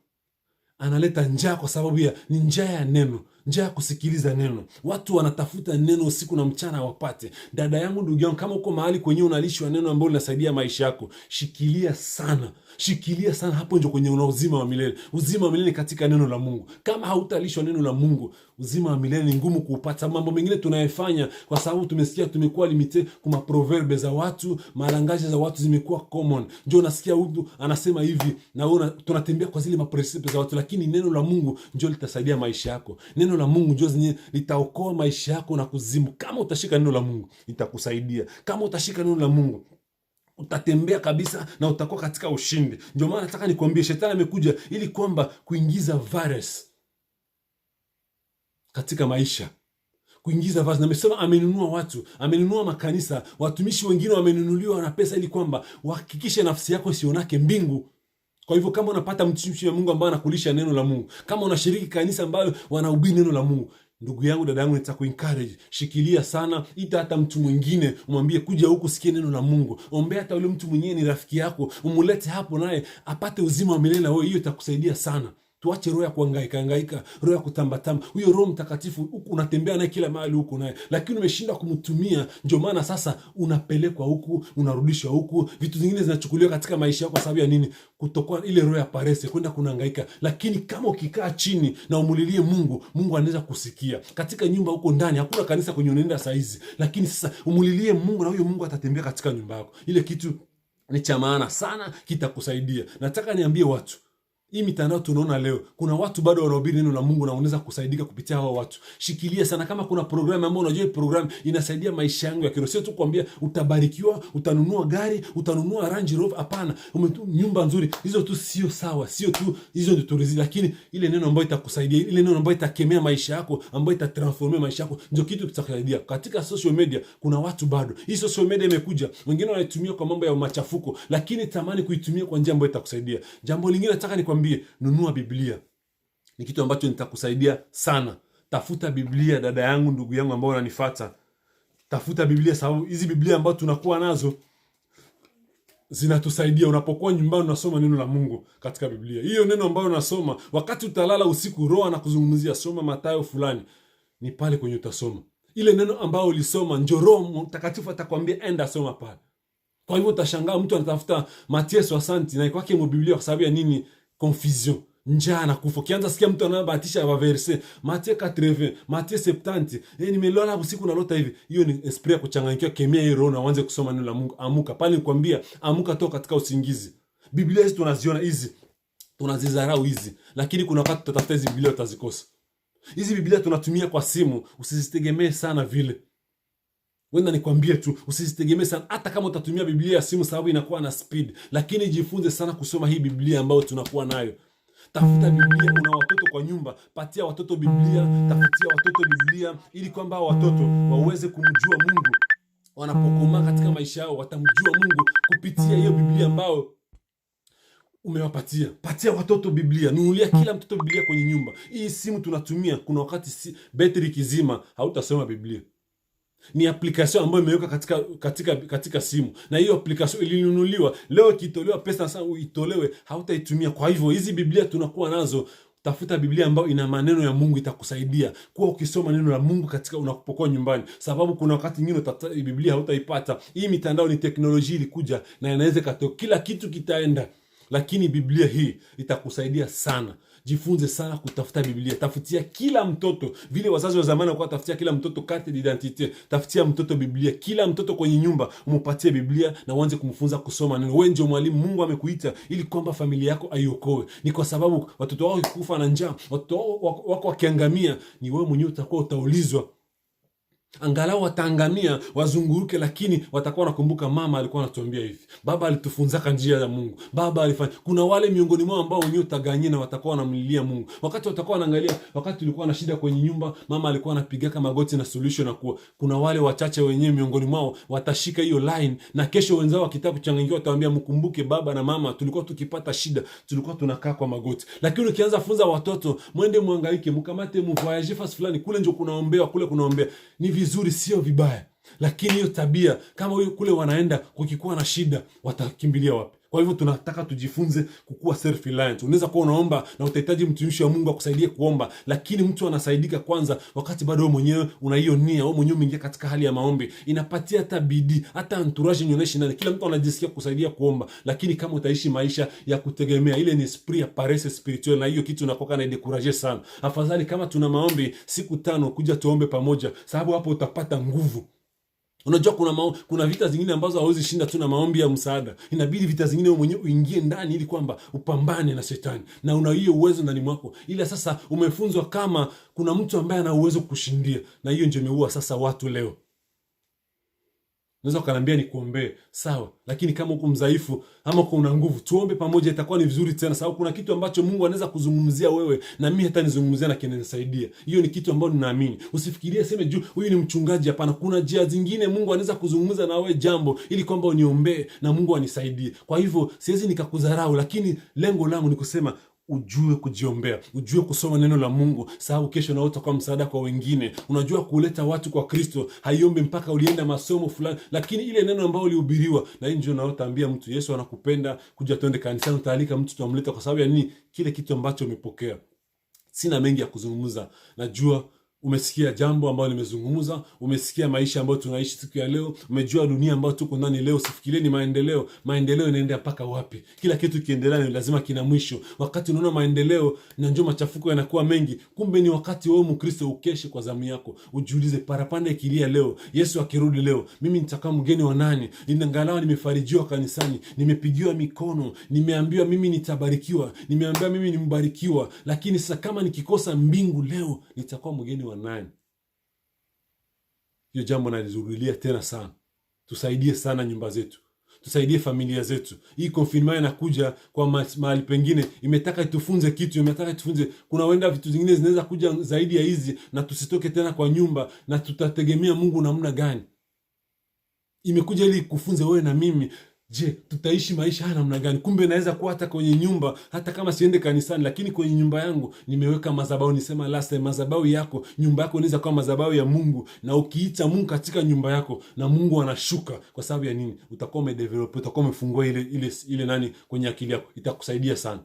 analeta njaa kwa sababu ni njaa ya neno, njaa ya kusikiliza neno. Watu wanatafuta neno usiku na mchana wapate. Dada yangu, ndugu yangu, kama uko mahali kwenye unalishwa neno ambalo linasaidia maisha yako, shikilia sana. Shikilia sana, hapo ndio kwenye una uzima wa milele. Uzima wa milele katika neno la Mungu. Kama hautalishwa neno la Mungu, uzima wa milele ni ngumu kuupata. Mambo mengine tunayofanya kwa sababu tumesikia, tumekuwa limite kwa proverbe za watu, malangaje za watu zimekuwa common. Ndio unasikia mtu anasema hivi na tunatembea kwa zile maprincipe za watu, lakini neno la Mungu ndio litasaidia maisha yako. Neno la Mungu ndio litaokoa maisha yako na kuzimu. Kama utashika neno la Mungu, litakusaidia. Kama utashika neno la Mungu, utatembea kabisa na utakuwa katika ushindi. Ndio maana nataka nikwambie, shetani amekuja ili kwamba kuingiza virus katika maisha. Kuingiza virus. Na amesema amenunua watu, amenunua makanisa, watumishi wengine wamenunuliwa na pesa ili kwamba wahakikishe nafsi yako sionake mbingu. Kwa hivyo kama unapata mtumishi wa Mungu ambaye anakulisha neno la Mungu, kama unashiriki kanisa ambayo wanahubiri neno la Mungu, ndugu yangu, dada yangu, nitakuencourage, shikilia sana. Ita hata mtu mwingine, umwambie kuja huku sikie neno la Mungu. Ombea hata yule mtu mwenyewe ni rafiki yako, umulete hapo naye apate uzima wa milele. Wewe, hiyo itakusaidia sana. Tuache roho ya kuhangaika, roho ya kutambatamba. Huyo Roho Mtakatifu huku unatembea naye kila mahali huko naye, lakini umeshinda kumtumia. Ndio maana sasa unapelekwa huku, unarudishwa huku, vitu vingine zinachukuliwa katika maisha yako. Kwa sababu ya nini? Kutokuwa ile roho ya parese, kwenda kunahangaika. Lakini kama ukikaa chini na umulilie Mungu, Mungu anaweza kusikia. Katika nyumba huko ndani, hakuna kanisa kwenye unaenda saa hizi, lakini sasa umulilie Mungu na huyo Mungu atatembea katika nyumba yako. Ile kitu ni cha maana sana, kitakusaidia. Nataka niambie watu, hii mitandao tunaona leo, kuna watu bado wanahubiri neno la Mungu na unaweza kusaidika kupitia hao watu. Shikilia sana. Kama kuna programu ambayo unajua hii programu inasaidia maisha yangu ya kiroho, sio tu kuambia utabarikiwa, utanunua gari, utanunua Range Rover. Hapana, nyumba nzuri. Hizo tu sio sawa, sio tu hizo ndio turizi, lakini ile neno ambayo itakusaidia, ile neno ambayo itakemea maisha yako, ambayo itatransformia maisha yako, ndio kitu kitakusaidia. Katika social media kuna watu bado, hii social media imekuja, wengine wanaitumia kwa mambo ya machafuko, lakini tamani kuitumia kwa njia ambayo itakusaidia. Jambo lingine nataka nikwambie, nunua Biblia. Ni kitu ambacho nitakusaidia sana. Tafuta Biblia, dada yangu, ndugu yangu ambao unanifuata. Tafuta Biblia, sababu hizi Biblia ambazo tunakuwa nazo zinatusaidia. Unapokuwa nyumbani unasoma neno la Mungu katika Biblia. Hiyo neno ambayo unasoma wakati utalala usiku, Roho anakuzungumzia, soma Mathayo fulani, ni pale kwenye utasoma. Ile neno ambayo ulisoma ndio Roho Mtakatifu atakwambia enda soma pale. Kwa hivyo utashangaa mtu anatafuta Mathayo 60 na kwake mu Biblia kwa sababu ya nini? Confusion, njaa na kufa. Kianza sikia mtu anabahatisha wa verse Mathayo 80, Mathayo 70, nimelala usiku na lota hivi. Hiyo ni esprit ya kuchanganyikiwa. Kemea hiyo roho na uanze kusoma neno la Mungu. Amuka pale, nikwambia, amuka toka katika usingizi. Biblia hizi tunaziona hizi, tunazidharau hizi, lakini kuna wakati tutatafuta hizi Biblia utazikosa. Hizi Biblia tunatumia kwa simu, usizitegemee sana vile. Wenda nikwambie tu, usizitegemee sana. Hata kama utatumia Biblia ya simu sababu inakuwa na speed, lakini jifunze sana kusoma hii Biblia ambayo tunakuwa nayo. Tafuta Biblia. Una watoto kwa nyumba, patia watoto Biblia, tafutia watoto Biblia ili kwamba watoto waweze kumjua Mungu. Wanapokomaa katika maisha yao watamjua Mungu kupitia hiyo Biblia ambayo umewapatia. Patia watoto Biblia. Nunulia kila mtoto Biblia kwenye nyumba. Hii simu tunatumia, kuna wakati battery kizima hautasoma Biblia. Ni application ambayo imeweka katika simu, na hiyo application ilinunuliwa leo, ikitolewa pesa sasa uitolewe, hautaitumia. Kwa hivyo hizi Biblia tunakuwa nazo. Tafuta Biblia ambayo ina maneno ya Mungu, itakusaidia kuwa ukisoma neno la Mungu katika unapokuwa nyumbani, sababu kuna wakati nyingine Biblia hautaipata. Hii mitandao ni teknolojia ilikuja na inaweza katoa kila kitu kitaenda, lakini Biblia hii itakusaidia sana. Jifunze sana kutafuta Biblia. Tafutia kila mtoto, vile wazazi wa zamani walikuwa tafutia kila mtoto carte d'identité. Tafutia mtoto Biblia. Kila mtoto kwenye nyumba umupatie Biblia na uanze kumfunza kusoma neno. Wewe ndio mwalimu Mungu amekuita ili kwamba familia yako aiokoe. Ni kwa sababu watoto wao kufa na njaa, watoto wako wakiangamia, ni wewe mwenyewe utakuwa utaulizwa. Angalau wataangamia wazunguruke, lakini watakuwa nakumbuka mama alikuwa anatuambia hivi, baba alitufunzaka njia ya Mungu, baba alifanya. Kuna wale miongoni mwao ambao wenyewe utaganyia na watakuwa wanamlilia Mungu. Wakati watakuwa wanaangalia, wakati ulikuwa na shida kwenye nyumba, mama alikuwa anapigaka magoti na solution na kuwa. Kuna wale wachache wenyewe miongoni mwao watashika hiyo line, na kesho wenzao wakitaka kuchanganyikiwa watawaambia, mkumbuke baba na mama, tulikuwa tukipata shida, tulikuwa tunakaa kwa magoti. Lakini ukianza funza watoto, mwende muhangaike, mkamate mvoyage fast fulani, kule ndio kunaombewa, kule kunaombea. Ni vizuri, sio vibaya, lakini hiyo tabia, kama huyo kule wanaenda kukikuwa na shida, watakimbilia wapi? Kwa hivyo tunataka tujifunze kukuwa self reliant. Unaweza kuwa unaomba na utahitaji mtumishi wa Mungu akusaidie kuomba, lakini mtu anasaidika kwanza wakati bado wewe mwenyewe una hiyo nia, wewe mwenyewe umeingia katika hali ya maombi. Inapatia hata bidii, hata entourage nyonyeshi nani, kila mtu anajisikia kusaidia kuomba. Lakini kama utaishi maisha ya kutegemea, ile ni esprit ya paresse spirituelle, na hiyo kitu inakoka na décourager sana. Afadhali kama tuna maombi siku 5 kuja tuombe pamoja, sababu hapo utapata nguvu. Unajua kuna vita zingine ambazo hauwezi shinda tu na maombi ya msaada. Inabidi vita zingine wewe mwenyewe uingie ndani ili kwamba upambane na shetani. Na una hiyo uwezo ndani mwako. Ila sasa umefunzwa kama kuna mtu ambaye ana uwezo kushindia. Na hiyo ndio imeua sasa watu leo. Unaweza ukaniambia nikuombee, sawa, lakini kama uko mdhaifu ama uko una nguvu, tuombe pamoja, itakuwa ni vizuri tena, sababu kuna kitu ambacho Mungu anaweza kuzungumzia wewe na mimi hata nizungumzia na kinanisaidia. Hiyo ni kitu ambacho ninaamini. Usifikirie sema juu huyu ni mchungaji, hapana. Kuna njia zingine Mungu anaweza kuzungumza na wewe jambo ili kwamba uniombee na Mungu anisaidie. Kwa hivyo siwezi nikakudharau, lakini lengo langu ni kusema ujue kujiombea, ujue kusoma neno la Mungu, sababu kesho na utakuwa msaada kwa wengine. Unajua kuleta watu kwa Kristo haiombe mpaka ulienda masomo fulani, lakini ile neno ambalo ulihubiriwa, na hii ndio naotaambia mtu, Yesu anakupenda, kuja twende kanisani, utaalika mtu tuamleta kwa sababu ya nini? Kile kitu ambacho umepokea. Sina mengi ya kuzungumza. Najua umesikia jambo ambalo nimezungumza, umesikia maisha ambayo tunaishi siku ya leo, umejua dunia ambayo tuko ndani leo. Usifikirie ni maendeleo. Maendeleo inaenda mpaka wapi? Kila kitu kiendelea ni lazima kina mwisho. Wakati unaona maendeleo na njoo machafuko yanakuwa mengi, kumbe ni wakati wewe Mkristo ukeshe kwa zamu yako. Ujiulize, parapanda ikilia leo, Yesu akirudi leo, mimi nitakaa mgeni wa nani? Ninangalau nimefarijiwa kanisani, nimepigiwa mikono, nimeambiwa mimi nitabarikiwa, nimeambiwa mimi ni mbarikiwa, lakini sasa kama nikikosa mbingu leo, nitakuwa mgeni wa nani? Hiyo jambo nalizurudia tena sana. Tusaidie sana nyumba zetu, tusaidie familia zetu. Hii confinement inakuja kwa mahali pengine, imetaka itufunze kitu, imetaka itufunze. Kuna wenda vitu zingine zinaweza kuja zaidi ya hizi, na tusitoke tena kwa nyumba, na tutategemea Mungu namna gani? Imekuja ili kufunze wewe na mimi. Je, tutaishi maisha haya namna gani? Kumbe naweza kuwa hata kwenye nyumba, hata kama siende kanisani, lakini kwenye nyumba yangu nimeweka madhabahu. Nisema last time, madhabahu yako, nyumba yako inaweza kuwa madhabahu ya Mungu, na ukiita Mungu katika nyumba yako, na Mungu anashuka. Kwa sababu ya nini? Utakuwa umedevelop, utakuwa umefungua ile nani kwenye akili yako, itakusaidia sana.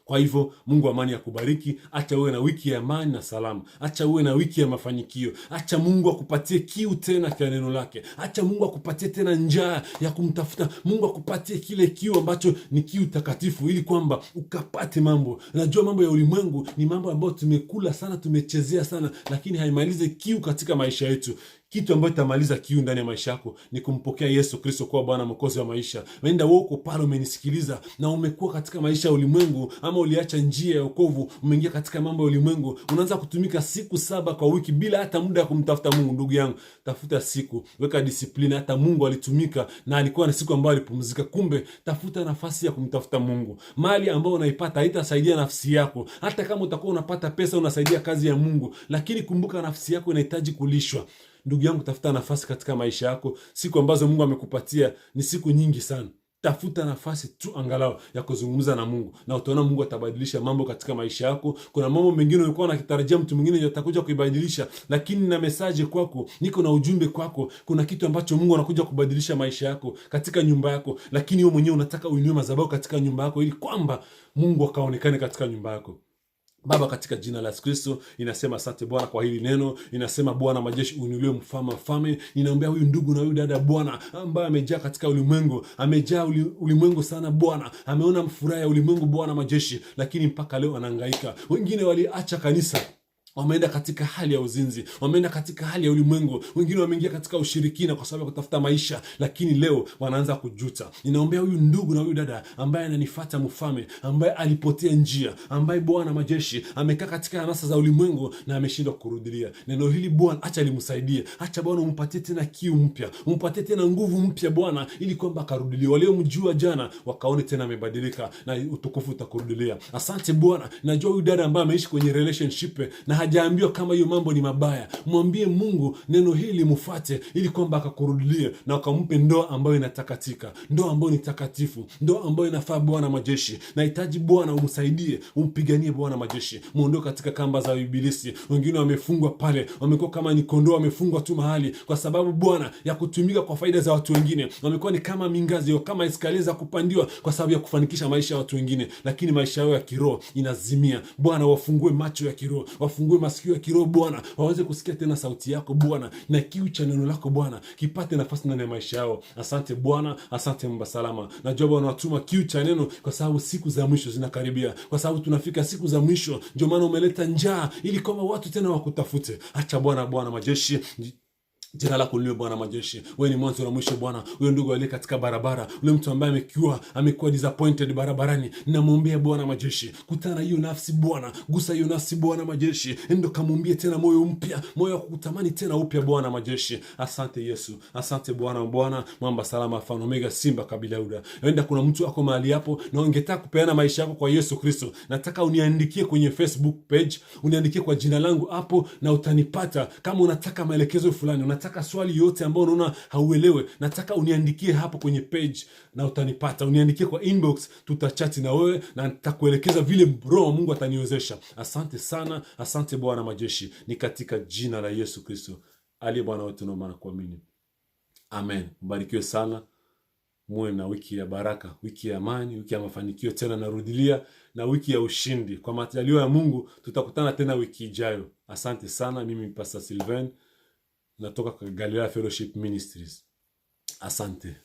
Kwa hivyo Mungu amani akubariki. Acha uwe na wiki ya amani na salama. Acha uwe na wiki ya mafanikio. Acha Mungu akupatie kiu tena kwa neno lake. Acha Mungu akupatie tena njaa ya kumtafuta. Mungu akupatie kile kiu ambacho ni kiu takatifu, ili kwamba ukapate mambo. Najua mambo ya ulimwengu ni mambo ambayo tumekula sana, tumechezea sana, lakini haimalize kiu katika maisha yetu. Kitu ambacho itamaliza kiu ndani ya maisha yako ni kumpokea Yesu Kristo kuwa Bwana Mwokozi wa maisha. Wenda wewe uko pale umenisikiliza na umekuwa katika maisha ya ulimwengu, ama uliacha njia ya wokovu, umeingia katika mambo ya ulimwengu, unaanza kutumika siku 7 kwa wiki bila hata muda wa kumtafuta Mungu. Ndugu yangu, tafuta siku, weka discipline. Hata Mungu alitumika na alikuwa na siku ambayo alipumzika. Kumbe tafuta nafasi ya kumtafuta Mungu. Mali ambayo unaipata haitasaidia nafsi yako. Hata kama utakuwa unapata pesa, unasaidia kazi ya Mungu, lakini kumbuka nafsi yako inahitaji kulishwa. Ndugu yangu, tafuta nafasi katika maisha yako. Siku ambazo Mungu amekupatia ni siku nyingi sana. Tafuta nafasi tu angalau ya kuzungumza na Mungu, na utaona Mungu atabadilisha mambo katika maisha yako. Kuna mambo mengine ulikuwa unakitarajia mtu mwingine atakuja kuibadilisha, lakini na message kwako, niko na ujumbe kwako. Kuna kitu ambacho Mungu anakuja kubadilisha maisha yako katika nyumba yako, lakini wewe mwenyewe unataka uinue madhabahu katika nyumba yako ili kwamba Mungu akaonekane katika nyumba yako. Baba, katika jina la Yesu Kristo, inasema asante Bwana kwa hili neno. Inasema Bwana majeshi, uinuliwe mfalme. Ninaombea huyu ndugu na huyu dada Bwana, ambaye amejaa katika ulimwengu, amejaa ulimwengu sana Bwana, ameona furaha ya ulimwengu Bwana majeshi, lakini mpaka leo anahangaika. Wengine waliacha kanisa, wameenda katika hali ya uzinzi, wameenda katika hali ya ulimwengu, wengine wameingia katika ushirikina kwa sababu ya kutafuta maisha, lakini leo wanaanza kujuta. Ninaombea huyu ndugu na huyu dada ambaye ananifuata mfalme, ambaye alipotea njia, ambaye Bwana majeshi amekaa katika anasa za ulimwengu na ameshindwa kurudilia. Neno hili Bwana acha limsaidie, acha Bwana umpatie tena kiu mpya, umpatie tena nguvu mpya Bwana, ili kwamba akarudilie. Waliomjua jana wakaone tena amebadilika na utukufu utakurudilia. Asante Bwana. Najua huyu dada ambaye ameishi kwenye relationship na hajaambiwa kama hiyo mambo ni mabaya, mwambie Mungu neno hili mfuate, ili kwamba akakurudilie na akampe ndoa ambayo inatakatika, ndoa ambayo ni takatifu, ndoa ambayo inafaa Bwana majeshi. Nahitaji Bwana umsaidie, umpiganie Bwana majeshi, muondoe katika kamba za ibilisi. Wengine wamefungwa pale, wamekuwa kama ni kondoo, wamefungwa tu mahali kwa sababu Bwana ya kutumika kwa faida za watu wengine. Wamekuwa ni kama mingazi, kama eskalier za kupandiwa kwa sababu ya kufanikisha maisha ya watu wengine, lakini maisha yao ya kiroho inazimia. Bwana wafungue macho ya kiroho, wafungue masikio ya kiroho Bwana, waweze kusikia tena sauti yako Bwana, na kiu cha neno lako Bwana kipate nafasi ndani ya maisha yao. Asante Bwana, asante Mungu salama. Najua Bwana watuma kiu cha neno kwa sababu siku za mwisho zinakaribia, kwa sababu tunafika siku za mwisho. Ndio maana umeleta njaa ili kwamba watu tena wakutafute. Acha Bwana majeshi, jina lako liwe Bwana majeshi. Wewe ni mwanzo na mwisho Bwana. Huyo ndugu aliye katika barabara, ule mtu ambaye amekuwa disappointed barabarani, ninamwombea Bwana majeshi, kutana hiyo nafsi Bwana, gusa hiyo nafsi Bwana majeshi, ndio kamwambie tena moyo mpya, moyo wa kukutamani tena upya Bwana majeshi. Asante Yesu, asante Bwana, mwamba salama, Alfa na Omega, simba kabila Yuda. Wenda kuna mtu ako mahali hapo na ungetaka kupeana maisha yako kwa Yesu Kristo, nataka uniandikie kwenye Facebook page, uniandikie kwa jina langu hapo na utanipata. Kama unataka maelekezo fulani, nataka swali yote ambayo unaona hauelewe, nataka uniandikie hapo kwenye page na utanipata. Uniandikie kwa inbox, tutachati na wewe na nitakuelekeza vile Roho Mungu ataniwezesha. Asante sana, asante Bwana majeshi, ni katika jina la Yesu Kristo aliye Bwana wetu na maana kuamini. Amen. Mbarikiwe sana. Muwe na wiki ya baraka, wiki ya amani, wiki ya mafanikio, tena narudilia, na wiki ya ushindi. Kwa majaliwa ya Mungu tutakutana tena wiki ijayo. Asante sana. Mimi Pastor Sylvain natoka kwa Galilaya Fellowship Ministries. Asante.